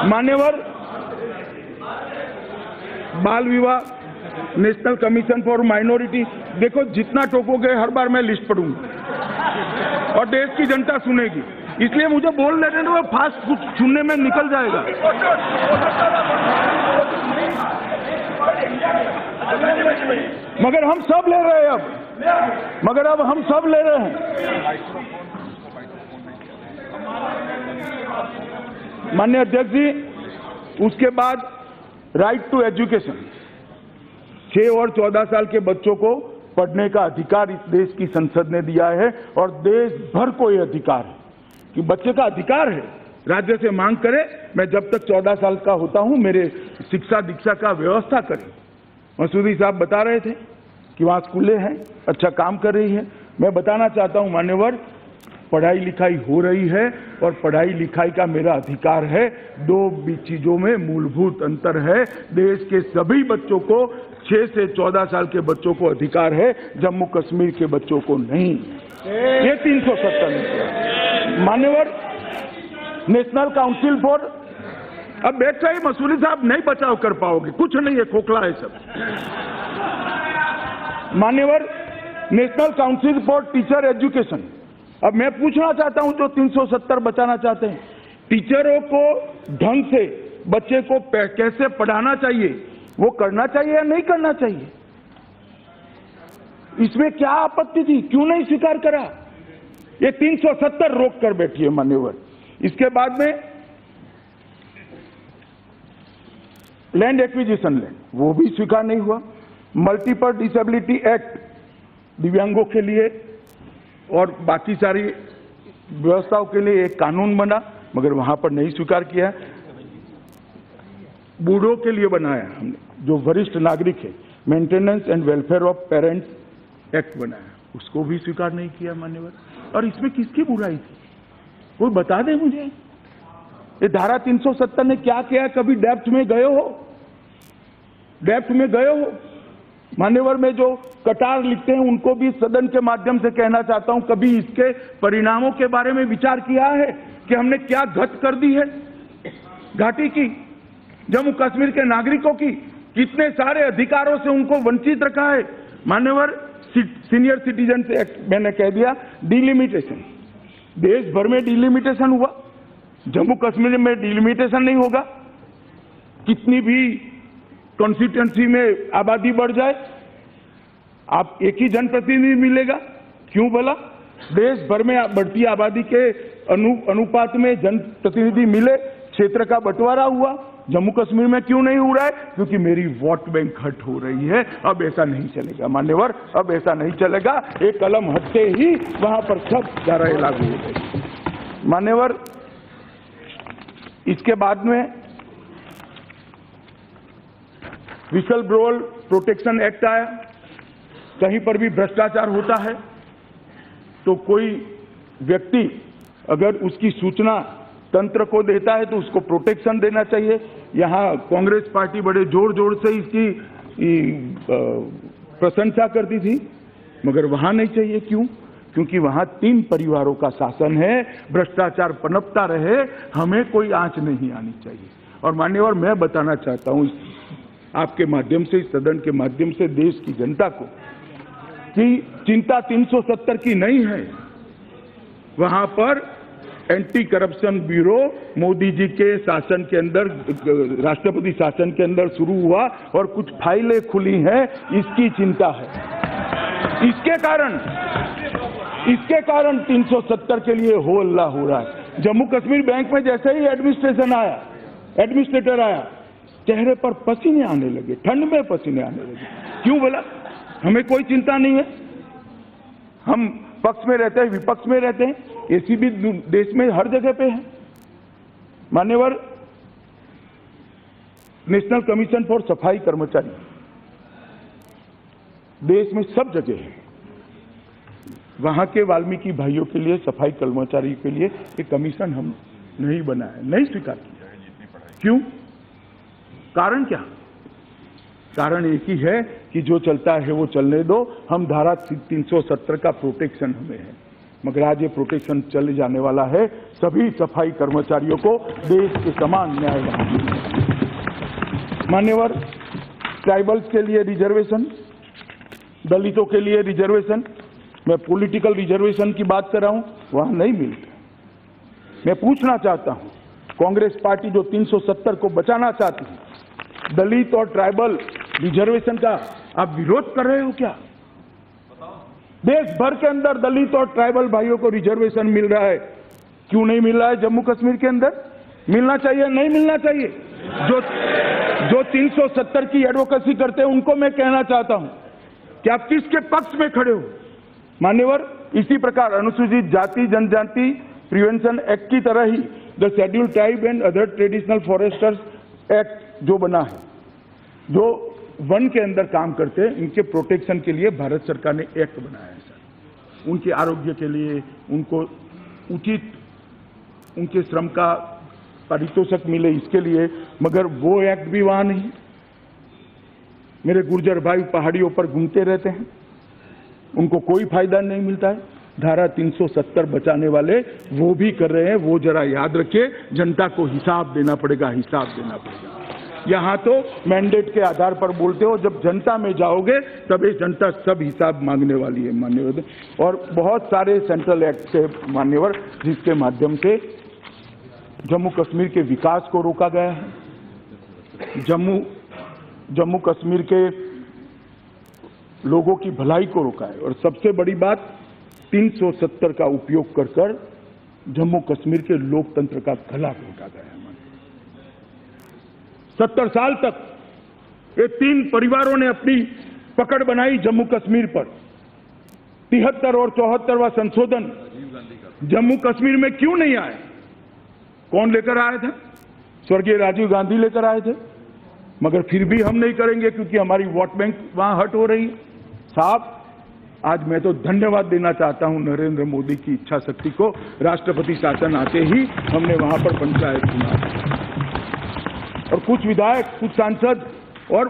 मान्यवर बाल विवाह, नेशनल कमीशन फॉर माइनॉरिटी, देखो जितना टोकोगे हर बार मैं लिस्ट पढ़ूंगा और देश की जनता सुनेगी, इसलिए मुझे बोल लेने दो, फास्ट कुछ सुनने में निकल जाएगा। मगर हम सब ले रहे हैं अब हम सब ले रहे हैं। माननीय अध्यक्ष जी, उसके बाद राइट टू एजुकेशन, 6 और 14 साल के बच्चों को पढ़ने का अधिकार इस देश की संसद ने दिया है और देश भर को यह अधिकार है कि बच्चे का अधिकार है राज्य से मांग करे, मैं जब तक 14 साल का होता हूं मेरे शिक्षा दीक्षा का व्यवस्था करें। मसूदी साहब बता रहे थे कि वहां स्कूलें हैं, अच्छा काम कर रही है। मैं बताना चाहता हूं मान्यवर, पढ़ाई लिखाई हो रही है और पढ़ाई लिखाई का मेरा अधिकार है। दो चीजों में मूलभूत अंतर है। देश के सभी बच्चों को, 6 से 14 साल के बच्चों को अधिकार है, जम्मू कश्मीर के बच्चों को नहीं। ये 370 में मान्यवर नेशनल काउंसिल फॉर, अब बैठ जाइए मसूदी साहब, नहीं बचाव कर पाओगे, कुछ नहीं है, खोखला है सब। मान्यवर national council for teacher education, अब मैं पूछना चाहता हूं जो 370 बचाना चाहते हैं, टीचरों को ढंग से बच्चे को कैसे पढ़ाना चाहिए, वो करना चाहिए या नहीं करना चाहिए? इसमें क्या आपत्ति थी, क्यों नहीं स्वीकार करा? ये 370 रोक कर बैठी है मान्यवर। इसके बाद में लैंड एक्विजिशन लैंड, वो भी स्वीकार नहीं हुआ। मल्टीपल डिसेबिलिटी एक्ट, दिव्यांगों के लिए और बाकी सारी व्यवस्थाओं के लिए एक कानून बना, मगर वहां पर नहीं स्वीकार किया। बूढ़ों के लिए बनाया हमने, जो वरिष्ठ नागरिक है, maintenance and welfare of parents act बनाया, उसको भी स्वीकार नहीं किया मान्यवर। और इसमें किसकी बुराई थी, कोई बता दे मुझे। ये धारा 370 ने क्या किया? कभी डेप्थ में गए हो? डेप्थ में गए हो? मान्यवर में जो कटार लिखते हैं उनको भी सदन के माध्यम से कहना चाहता हूं, कभी इसके परिणामों के बारे में विचार किया है कि हमने क्या घट कर दी है घाटी की, जम्मू कश्मीर के नागरिकों की? कितने सारे अधिकारों से उनको वंचित रखा है। मान्यवर सीनियर सिटीजन एक्ट मैंने कह दिया, डिलिमिटेशन, देश भर में डिलिमिटेशन हुआ, जम्मू कश्मीर में डिलिमिटेशन नहीं होगा। कितनी भी कॉन्स्टिट्यूंसी में आबादी बढ़ जाए, आप एक ही जनप्रतिनिधि मिलेगा, क्यों भला? देश भर में बढ़ती आबादी के अनुपात में जनप्रतिनिधि मिले, क्षेत्र का बंटवारा हुआ, जम्मू कश्मीर में क्यों नहीं हो रहा है? क्योंकि मेरी वोट बैंक हट हो रही है। अब ऐसा नहीं चलेगा मान्यवर, अब ऐसा नहीं चलेगा। एक कलम हटते ही वहां पर सब धाराएं लागू हो गई मान्यवर। इसके बाद में विशल ब्रोल प्रोटेक्शन एक्ट आया। कहीं पर भी भ्रष्टाचार होता है तो कोई व्यक्ति अगर उसकी सूचना तंत्र को देता है तो उसको प्रोटेक्शन देना चाहिए। यहां कांग्रेस पार्टी बड़े जोर जोर से इसकी प्रशंसा करती थी, मगर वहां नहीं चाहिए। क्यों? क्योंकि वहां 3 परिवारों का शासन है, भ्रष्टाचार पनपता रहे, हमें कोई आंच नहीं आनी चाहिए। और मान्यवर, मैं बताना चाहता हूं आपके माध्यम से, इस सदन के माध्यम से देश की जनता को कि चिंता 370 की नहीं है। वहां पर anti corruption bureau Modi ji के शासन के अंदर, राष्ट्रपति शासन के अंदर शुरू हुआ और कुछ फाइलें खुली हैं, इसकी चिंता है। इसके कारण 370 के लिए हो अल्लाह हो रहा है। जम्मू कश्मीर बैंक में जैसे ही एडमिनिस्ट्रेटर आया, चेहरे पर पसीने आने लगे, ठंड में पसीने आने लगे। क्यों बोला? हमें कोई चिंता नहीं है, हम पक्ष में रहते हैं, विपक्ष में रहते हैं, एसीबी देश में हर जगह पे है। मान्यवर, नेशनल कमीशन फॉर सफाई कर्मचारी देश में सब जगह है। वहां के वाल्मीकि भाइयों के लिए, सफाई कर्मचारी के लिए एक कमीशन हम नहीं बनाया, नहीं स्वीकार किया। क्यों? कारण क्या? कारण एक ही है कि जो चलता है वो चलने दो, हम धारा 370 का प्रोटेक्शन हमें है। मगर आज ये प्रोटेक्शन चले जाने वाला है। सभी सफाई कर्मचारियों को देश के समान न्याय मिलेगा। मान्यवर, ट्राइबल्स के लिए रिजर्वेशन, दलितों के लिए रिजर्वेशन, मैं पॉलिटिकल रिजर्वेशन की बात कर रहा हूं, वहां नहीं मिलता। मैं पूछना चाहता हूं, कांग्रेस पार्टी जो 370 को बचाना चाहती है, दलित और ट्राइबल रिजर्वेशन का आप विरोध कर रहे हो क्या? देश भर के अंदर दलित और ट्राइबल भाइयों को रिजर्वेशन मिल रहा है, क्यों नहीं मिल रहा है जम्मू कश्मीर के अंदर? मिलना चाहिए, नहीं मिलना चाहिए? जो 370 की एडवोकेसी करते हैं उनको मैं कहना चाहता हूं कि आप किसके पक्ष में खड़े हो? मान्यवर, इसी प्रकार अनुसूचित जाति जनजाति प्रिवेंशन एक्ट की तरह ही the scheduled tribe and other traditional foresters act जो बना है, जो वन के अंदर काम करते हैं, इनके प्रोटेक्शन के लिए भारत सरकार ने एक्ट बनाया है सर। उनके आरोग्य के लिए, उनको उचित उनके श्रम का पारितोषिक मिले इसके लिए, मगर वो एक्ट भी वहां नहीं। मेरे गुर्जर भाई पहाड़ियों पर घूमते रहते हैं, उनको कोई फायदा नहीं मिलता है। धारा 370 बचाने वाले वो भी कर रहे हैं, वो जरा याद रखिए, जनता को हिसाब देना पड़ेगा, हिसाब देना पड़ेगा। यहां तो मैंडेट के आधार पर बोलते हो, जब जनता में जाओगे तब ये जनता सब हिसाब मांगने वाली है मान्यवर। और बहुत सारे सेंट्रल एक्ट से मान्यवर, जिसके माध्यम से जम्मू कश्मीर के विकास को रोका गया है, जम्मू कश्मीर के लोगों की भलाई को रोका है। और सबसे बड़ी बात, 370 का उपयोग कर कर जम्मू कश्मीर के लोकतंत्र का गला घोटा गया है। 70 साल तक ये 3 परिवारों ने अपनी पकड़ बनाई जम्मू कश्मीर पर। 73 और 74वां संशोधन जम्मू कश्मीर में क्यों नहीं आए? कौन लेकर आया था? स्वर्गीय राजीव गांधी लेकर आए थे। मगर फिर भी हम नहीं करेंगे क्योंकि हमारी वोट बैंक वहां हट हो रही है। साहब, आज मैं तो धन्यवाद देना चाहता हूं नरेंद्र मोदी की इच्छा शक्ति को। राष्ट्रपति शासन आते ही हमने वहां पर पंचायत चुना, और कुछ विधायक, कुछ सांसद, और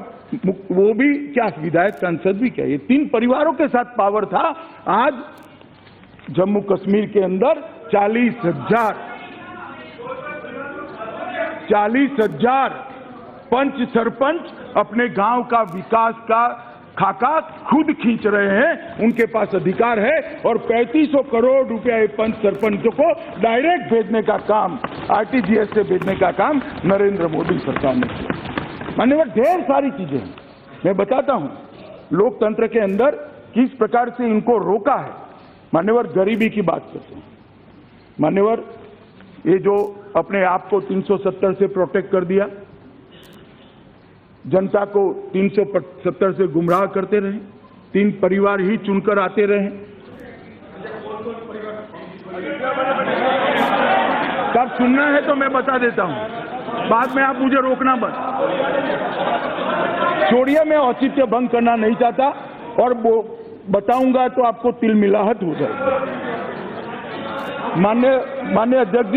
वो भी क्या, विधायक सांसद भी क्या, ये 3 परिवारों के साथ पावर था। आज जम्मू कश्मीर के अंदर 40,000 पंच सरपंच अपने गांव का विकास का खाका खुद खींच रहे हैं, उनके पास अधिकार है। और 3500 करोड़ रुपए पंच सरपंचों को डायरेक्ट भेजने का काम, आरटीजीएस से भेजने का काम नरेंद्र मोदी सरकार ने किया। मान्यवर, ढेर सारी चीजें हैं, मैं बताता हूं लोकतंत्र के अंदर किस प्रकार से इनको रोका है। मान्यवर, गरीबी की बात करते हैं। मान्यवर, ये जो अपने आप को 370 से प्रोटेक्ट कर दिया, जनता को 370 से गुमराह करते रहे, 3 परिवार ही चुनकर आते रहे। तब सुनना है तो मैं बता देता हूं, बाद में आप मुझे रोकना मत। छोड़िए, मैं औचित्य भंग करना नहीं चाहता, और बताऊंगा तो आपको तिलमिलाहट हो जाएगी। माननीय अध्यक्ष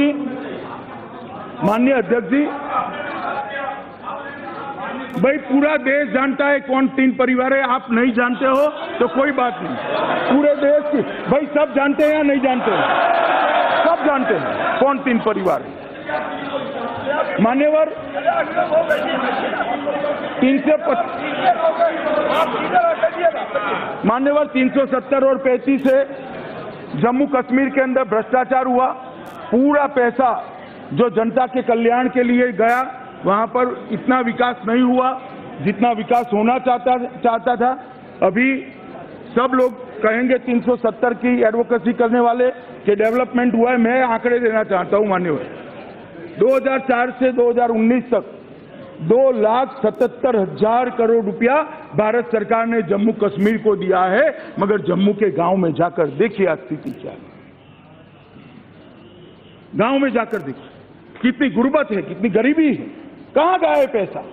जी, भाई पूरा देश जानता है कौन 3 परिवार है। आप नहीं जानते हो तो कोई बात नहीं, पूरे देश की भाई सब जानते हैं या नहीं जानते हैं? सब जानते हैं कौन 3 परिवार है। मान्यवर, 370 और 35 से जम्मू कश्मीर के अंदर भ्रष्टाचार हुआ। पूरा पैसा जो जनता के कल्याण के लिए गया, वहां पर इतना विकास नहीं हुआ जितना विकास होना चाहता था। अभी सब लोग कहेंगे 370 की एडवोकेसी करने वाले कि डेवलपमेंट हुआ है। मैं आंकड़े देना चाहता हूं मान्यवर, 2004 से 2019 तक 2,77,000 करोड़ रुपया भारत सरकार ने जम्मू कश्मीर को दिया है। मगर जम्मू के गांव में जाकर देखिए स्थिति क्या है। गांव में जाकर देखिए कितनी गुर्बत है, कितनी गरीबी है, कहां गया है पैसा।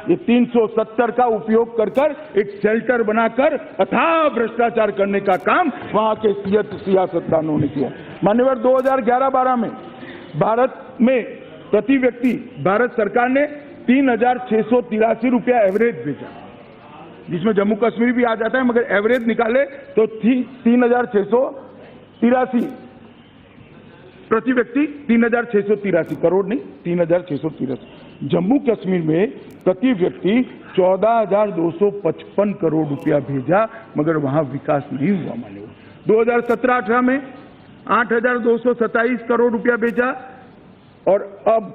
ये 370 का उपयोग कर कर एक शेल्टर बनाकर अथाह भ्रष्टाचार करने का काम वहां के सियासतदानों ने किया। मान्यवर, 2011-12 में भारत में प्रति व्यक्ति भारत सरकार ने 3,683 रुपया एवरेज भेजा, जिसमें जम्मू कश्मीर भी आ जाता है, मगर एवरेज निकाले तो 3,683 प्रति व्यक्ति, 3,683 करोड़ नहीं, 3,683। जम्मू कश्मीर में प्रति व्यक्ति 14,255 करोड़ रुपया भेजा, मगर वहां विकास नहीं हुआ। मान्यवर, 2017-18 में 8,227 करोड़ रुपया भेजा, और अब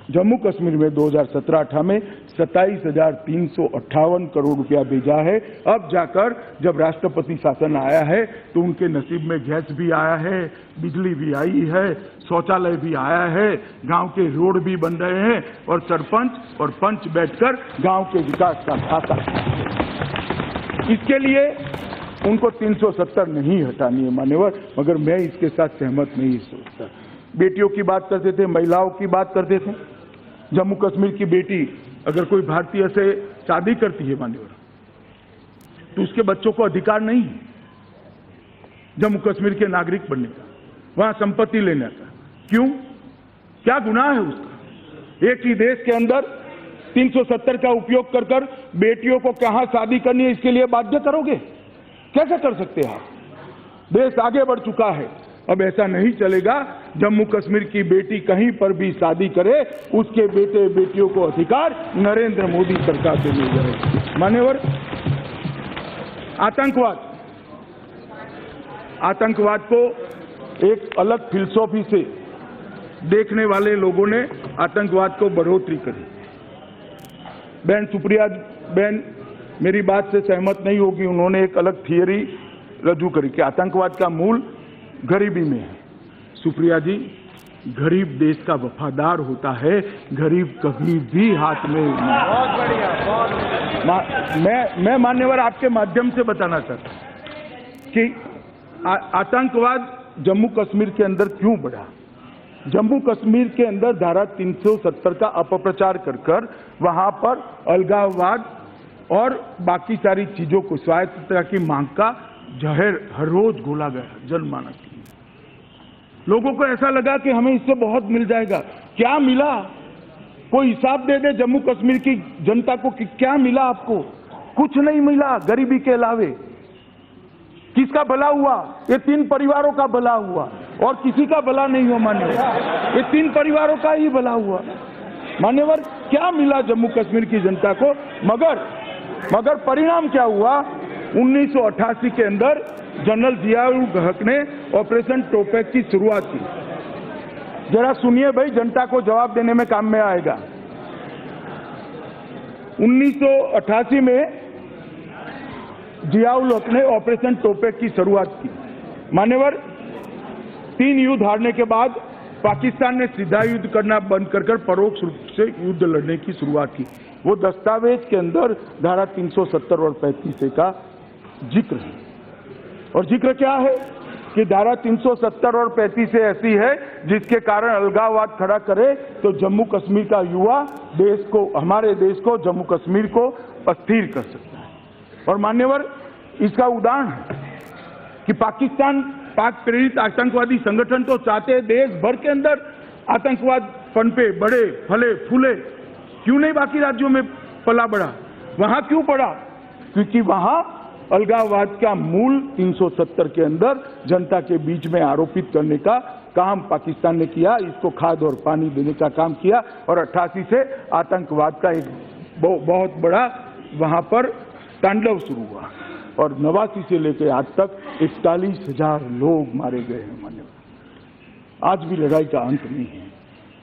जम्मू कश्मीर में 2017-18 में 27,358 करोड़ रुपया भेजा है। अब जाकर जब राष्ट्रपति शासन आया है तो उनके नसीब में गैस भी आया है, बिजली भी आई है, शौचालय भी आया है, गांव के रोड भी बन रहे हैं, और सरपंच और पंच बैठकर गांव के विकास का खाता। इसके लिए उनको 370 नहीं हटानी है मान्यवर, मगर मैं इसके साथ सहमत नहीं सोचता। बेटियों की बात करते थे, महिलाओं की बात करते थे। जम्मू कश्मीर की बेटी अगर कोई भारतीय से शादी करती है मान्यवर, तो उसके बच्चों को अधिकार नहीं है जम्मू कश्मीर के नागरिक बनने का, वहां संपत्ति लेने का। क्यों? क्या गुनाह है उसका? एक ही देश के अंदर 370 का उपयोग कर कर बेटियों को कहां शादी करनी है इसके लिए बाध्य करोगे? कैसे कर सकते हैं आप? देश आगे बढ़ चुका है, अब ऐसा नहीं चलेगा। जम्मू कश्मीर की बेटी कहीं पर भी शादी करे, उसके बेटे बेटियों को अधिकार नरेंद्र मोदी सरकार से मिल जाए। मान्यवर, आतंकवाद को एक अलग फिलसफी से देखने वाले लोगों ने आतंकवाद को बढ़ोतरी करी। बहन सुप्रिया बहन मेरी बात से सहमत नहीं होगी, उन्होंने एक अलग थियरी रजू करी कि आतंकवाद का मूल गरीबी में है। सुप्रिया जी, गरीब देश का वफादार होता है, गरीब कभी भी हाथ में बहुत बढ़िया, बहुत मैं मान्यवर आपके माध्यम से बताना चाहता हूं कि आतंकवाद जम्मू कश्मीर के अंदर क्यों बढ़ा। जम्मू कश्मीर के अंदर धारा 370 का अपप्रचार कर कर वहां पर अलगाववाद और बाकी सारी चीजों को, स्वायत्तता की मांग का जहर हर रोज घोला गया जनमानस के लिए। लोगों को ऐसा लगा कि हमें इससे बहुत मिल जाएगा। क्या मिला? कोई हिसाब दे दे जम्मू कश्मीर की जनता को कि क्या मिला आपको? कुछ नहीं मिला गरीबी के अलावे। किसका भला हुआ? ये 3 परिवारों का भला हुआ और किसी का भला नहीं हुआ मान्यवर, ये 3 परिवारों का ही भला हुआ। मान्यवर, क्या मिला जम्मू कश्मीर की जनता को? मगर परिणाम क्या हुआ? 1988 के अंदर जनरल जियाउल हक ने ऑपरेशन टोपैक की शुरुआत की। जरा सुनिए भाई, जनता को जवाब देने में काम में आएगा। 1988 में जियाउल हक ने ऑपरेशन टोपैक की शुरुआत की। मान्यवर, 3 युद्ध हारने के बाद पाकिस्तान ने सीधा युद्ध करना बंद कर परोक्ष रूप से युद्ध लड़ने की शुरुआत की। वो दस्तावेज के अंदर धारा 370 और 35 का जिक्र है। और जिक्र क्या है कि धारा 370 और 35 ऐसी है जिसके कारण अलगाववाद खड़ा करे तो जम्मू कश्मीर का युवा देश को, हमारे देश को, जम्मू कश्मीर को अस्थिर कर सकता है। और मान्यवर, इसका उदाहरण है कि पाक प्रेरित आतंकवादी संगठन तो चाहते हैं देश भर के अंदर आतंकवाद पनपे, बढ़े, फले, फूले। क्यों नहीं बाकी राज्यों में पला बढ़ा? वहां क्यों बढ़ा? क्योंकि वहां अलगाववाद का मूल 370 के अंदर जनता के बीच में आरोपित करने का काम पाकिस्तान ने किया, इसको खाद और पानी देने का काम किया और 88 से आतंकवाद का एक बहुत बड़ा वहां पर तांडव शुरू हुआ और 89 से लेकर आज तक 41,000 लोग मारे गए हैं। मान्यवर, आज भी लड़ाई का अंत नहीं है।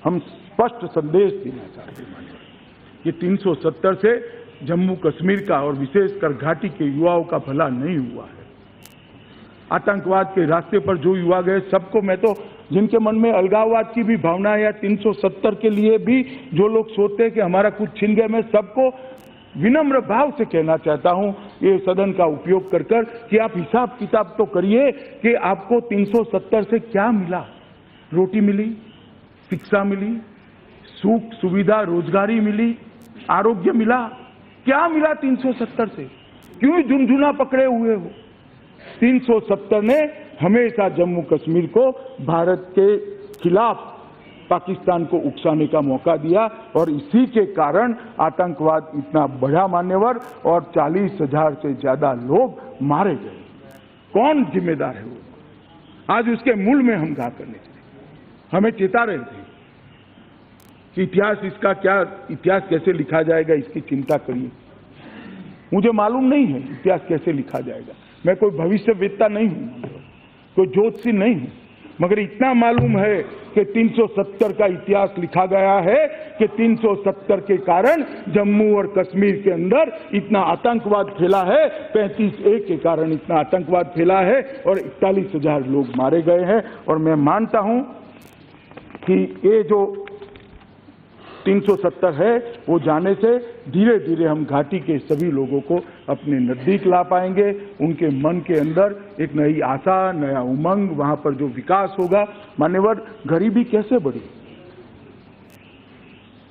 हम स्पष्ट संदेश देना चाहते हैं मान्यवर कि 370 से जम्मू कश्मीर का और विशेषकर घाटी के युवाओं का भला नहीं हुआ है। आतंकवाद के रास्ते पर जो युवा गए सबको, मैं तो जिनके मन में अलगाववाद की भी भावना है या 370 के लिए भी जो लोग सोचते हैं कि हमारा कुछ छिन गया, मैं सबको विनम्र भाव से कहना चाहता हूं ये सदन का उपयोग कर कर कि आप हिसाब किताब तो करिए कि आपको 370 से क्या मिला। रोटी मिली, शिक्षा मिली, सुख सुविधा रोजगारी मिली, आरोग्य मिला, क्या मिला 370 से? क्यों झुनझुना पकड़े हुए हो? 370 ने हमेशा जम्मू कश्मीर को भारत के खिलाफ पाकिस्तान को उकसाने का मौका दिया और इसी के कारण आतंकवाद इतना बढ़ा मान्यवर और 40,000 से ज्यादा लोग मारे गए। कौन जिम्मेदार है वो? आज उसके मूल में हम घा करने चले। हमें चेता रहे थे कि इतिहास कैसे लिखा जाएगा, इसकी चिंता करिए। मुझे मालूम नहीं है इतिहास कैसे लिखा जाएगा। मैं कोई भविष्यवेत्ता नहीं हूं, कोई ज्योतिषी नहीं हूं, मगर इतना मालूम है कि 370 का इतिहास लिखा गया है कि 370 के कारण जम्मू और कश्मीर के अंदर इतना आतंकवाद फैला है, 35A के कारण इतना आतंकवाद फैला है और 41,000 लोग मारे गए हैं। और मैं मानता हूं कि ये जो 370 है वो जाने से धीरे धीरे हम घाटी के सभी लोगों को अपने नजदीक ला पाएंगे। उनके मन के अंदर एक नई आशा, नया उमंग, वहां पर जो विकास होगा। मान्यवर, गरीबी कैसे बढ़ी?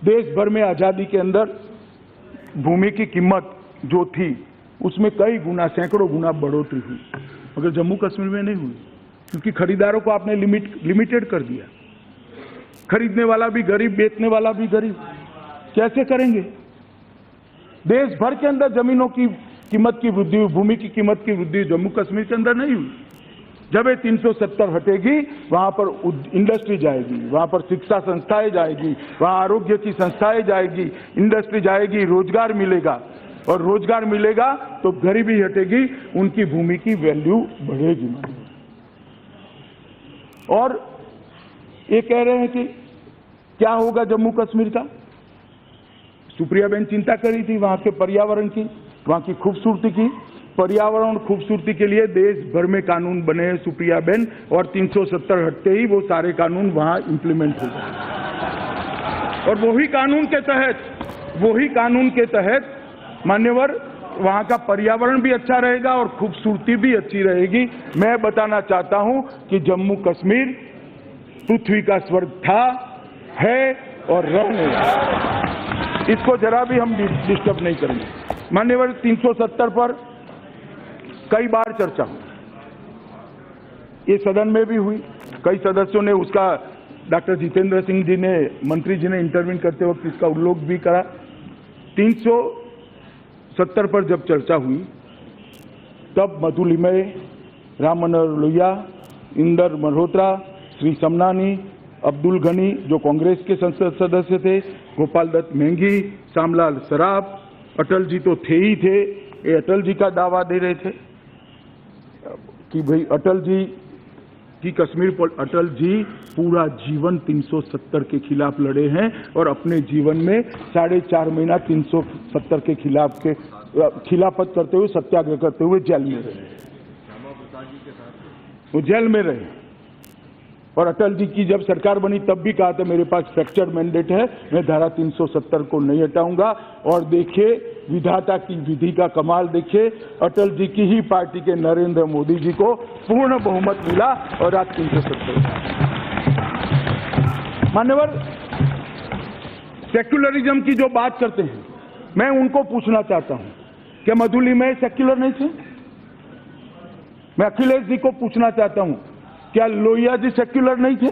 देश भर में आजादी के अंदर भूमि की कीमत जो थी उसमें कई गुना, सैकड़ों गुना बढ़ोतरी हुई, मगर जम्मू कश्मीर में नहीं हुई, क्योंकि खरीदारों को आपने लिमिटेड कर दिया। खरीदने वाला भी गरीब, बेचने वाला भी गरीब, कैसे करेंगे? देश भर के अंदर जमीनों की कीमत की वृद्धि हुई, भूमि की कीमत की वृद्धि जम्मू कश्मीर के अंदर नहीं हुई। जब ये 370 हटेगी, वहां पर इंडस्ट्री जाएगी, वहां पर शिक्षा संस्थाएं जाएगी, वहां आरोग्य की संस्थाएं जाएगी, इंडस्ट्री जाएगी, रोजगार मिलेगा, और रोजगार मिलेगा तो गरीबी हटेगी, उनकी भूमि की वैल्यू बढ़ेगी। और ये कह रहे हैं कि क्या होगा जम्मू कश्मीर का? सुप्रिया बेन चिंता करी थी वहां के पर्यावरण की, वहां की खूबसूरती की। पर्यावरण खूबसूरती के लिए देश भर में कानून बने हैं सुप्रिया बेन, और 370 हटते ही वो सारे कानून वहां इंप्लीमेंट हो गए। और वही कानून के तहत मान्यवर वहां का पर्यावरण भी अच्छा रहेगा और खूबसूरती भी अच्छी रहेगी। मैं बताना चाहता हूं कि जम्मू कश्मीर पृथ्वी का स्वर्ग था, है और रहने वाला। इसको जरा भी हम डिस्टर्ब नहीं करेंगे। मान्यवर 370 पर कई बार चर्चा हुई, ये सदन में भी हुई, कई सदस्यों ने उसका, डॉक्टर जितेंद्र सिंह जी ने, मंत्री जी ने इंटरव्यू करते वक्त इसका उल्लेख भी करा। 370 पर जब चर्चा हुई तब मधु लिमय, राम मनोहर लोहिया, इंदर मल्होत्रा, श्री समनानी, अब्दुल गनी जो कांग्रेस के संसद सदस्य थे, गोपाल दत्त मेंगी, श्यामलाल सराफ, अटल जी तो थे ही थे। ये अटल जी का दावा दे रहे थे कि भाई अटल जी की कश्मीर पर, अटल जी पूरा जीवन 370 के खिलाफ लड़े हैं और अपने जीवन में 4.5 महीना 370 के खिलाफत करते हुए, सत्याग्रह करते हुए जेल में रहे। वो जेल में रहे। और अटल जी की जब सरकार बनी तब भी कहा था मेरे पास फ्रैक्चर मैंडेट है, मैं धारा 370 को नहीं हटाऊंगा। और देखिए विधाता की विधि का कमाल, देखिए अटल जी की ही पार्टी के नरेंद्र मोदी जी को पूर्ण बहुमत मिला और आज 370। मान्यवर सेक्युलरिज्म की जो बात करते हैं, मैं उनको पूछना चाहता हूं, क्या मधुली में सेक्युलर नहीं थे? मैं अखिलेश जी को पूछना चाहता हूं, क्या लोहिया जी सेक्युलर नहीं थे?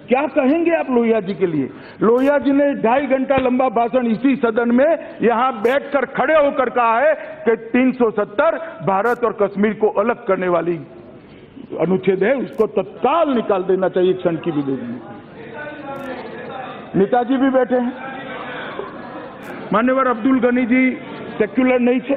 क्या कहेंगे आप लोहिया जी के लिए? लोहिया जी ने 2.5 घंटा लंबा भाषण इसी सदन में यहां बैठकर खड़े होकर कहा है कि 370 भारत और कश्मीर को अलग करने वाली अनुच्छेद है, उसको तत्काल निकाल देना चाहिए, क्षण की भी देनी। नेताजी भी बैठे हैं। मान्यवर अब्दुल गनी जी सेक्युलर नहीं थे।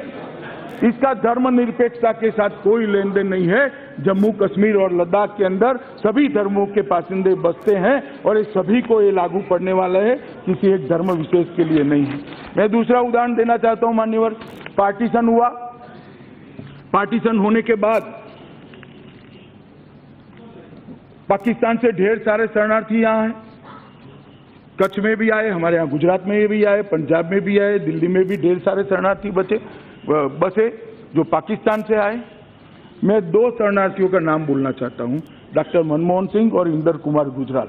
इसका धर्मनिरपेक्षता के साथ कोई लेन देन नहीं है। जम्मू कश्मीर और लद्दाख के अंदर सभी धर्मों के बासिंदे बसते हैं और ये सभी को ये लागू पड़ने वाला है, किसी एक धर्म विशेष के लिए नहीं है। मैं दूसरा उदाहरण देना चाहता हूं मान्यवर, पार्टीशन हुआ। पार्टीशन होने के बाद पाकिस्तान से ढेर सारे शरणार्थी यहाँ हैं। कच्छ में भी आए, हमारे यहाँ गुजरात में भी आए, पंजाब में भी आए, दिल्ली में भी ढेर सारे शरणार्थी बसे जो पाकिस्तान से आए। मैं 2 शरणार्थियों का नाम बोलना चाहता हूं, डॉक्टर मनमोहन सिंह और इंदर कुमार गुजराल।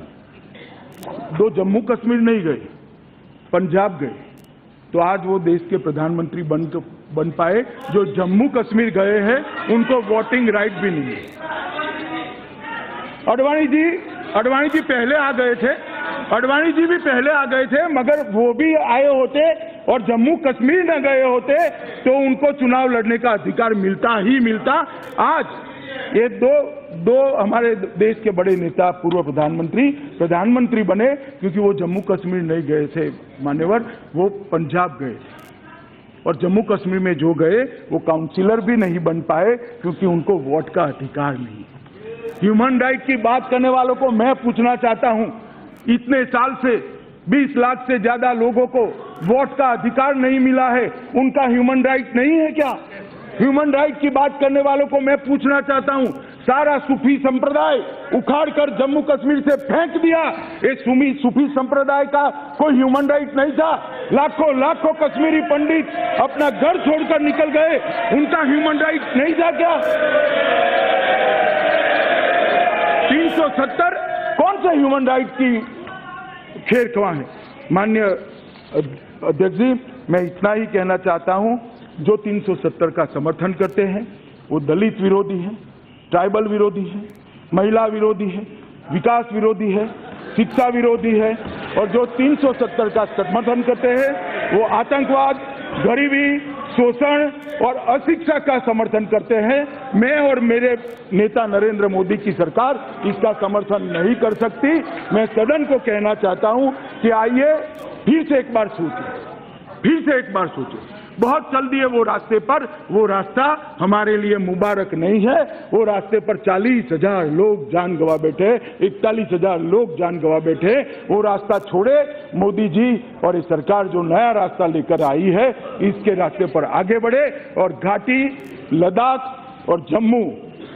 2 जम्मू कश्मीर नहीं गए, पंजाब गए, तो आज वो देश के प्रधानमंत्री बन पाए। जो जम्मू कश्मीर गए हैं उनको वोटिंग राइट भी नहीं है। अडवाणी जी पहले आ गए थे, अडवाणी जी भी पहले आ गए थे, मगर वो भी आए होते और जम्मू कश्मीर न गए होते तो उनको चुनाव लड़ने का अधिकार मिलता ही मिलता। आज ये दो हमारे देश के बड़े नेता, पूर्व प्रधानमंत्री बने क्योंकि वो जम्मू कश्मीर नहीं गए थे मान्यवर, वो पंजाब गए। और जम्मू कश्मीर में जो गए वो काउंसिलर भी नहीं बन पाए क्योंकि उनको वोट का अधिकार नहीं। ह्यूमन राइट की बात करने वालों को मैं पूछना चाहता हूं, इतने साल से 20 लाख से ज्यादा लोगों को वोट का अधिकार नहीं मिला है, उनका ह्यूमन राइट नहीं है क्या? ह्यूमन राइट की बात करने वालों को मैं पूछना चाहता हूं, सारा सूफी संप्रदाय उखाड़कर जम्मू कश्मीर से फेंक दिया, ये सूफी संप्रदाय का कोई ह्यूमन राइट नहीं था? लाखों कश्मीरी पंडित अपना घर छोड़कर निकल गए, उनका ह्यूमन राइट नहीं था क्या? 370 कौन से ह्यूमन राइट की खेर खवा है? माननीय अध्यक्ष जी, मैं इतना ही कहना चाहता हूं, जो 370 का समर्थन करते हैं वो दलित विरोधी है, ट्राइबल विरोधी है, महिला विरोधी है, विकास विरोधी है, शिक्षा विरोधी है, और जो 370 का समर्थन करते हैं वो आतंकवाद, गरीबी, शोषण और अशिक्षा का समर्थन करते हैं। मैं और मेरे नेता नरेंद्र मोदी की सरकार इसका समर्थन नहीं कर सकती। मैं सदन को कहना चाहता हूं कि आइए फिर से एक बार सोचें, बहुत चल दिए वो रास्ते पर। वो रास्ता हमारे लिए मुबारक नहीं है। वो रास्ते पर 40,000 लोग जान गंवा बैठे, 41,000 लोग जान गंवा बैठे। वो रास्ता छोड़े, मोदी जी और ये सरकार जो नया रास्ता लेकर आई है इसके रास्ते पर आगे बढ़े और घाटी, लद्दाख और जम्मू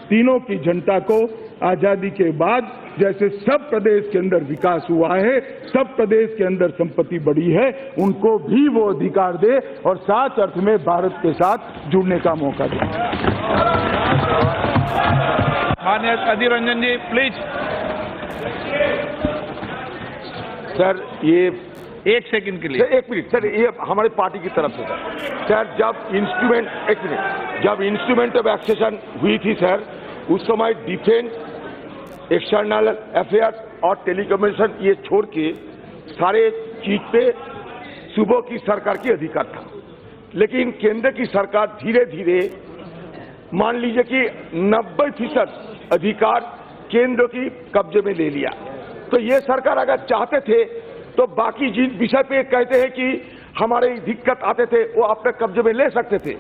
तीनों की जनता को आजादी के बाद जैसे सब प्रदेश के अंदर विकास हुआ है, सब प्रदेश के अंदर संपत्ति बढ़ी है, उनको भी वो अधिकार दे और साथ अर्थ में भारत के साथ जुड़ने का मौका दे। माननीय अधीर रंजन जी प्लीज। सर ये 1 सेकंड के लिए। एक मिनट सर, ये हमारे पार्टी की तरफ से सर जब इंस्ट्रूमेंट ऑफ एक्सेशन हुई थी सर, उस समय डिफेंस, एक्सटर्नल अफेयर्स और टेलीकम्युनिकेशन ये छोड़ के सारे चीज पे सूबों की सरकार की अधिकार था। लेकिन केंद्र की सरकार धीरे धीरे मान लीजिए कि 90% अधिकार केंद्र की कब्जे में ले लिया। तो ये सरकार अगर चाहते थे तो बाकी जिन विषय पे कहते हैं कि हमारे दिक्कत आते थे वो अपने कब्जे में ले सकते थे।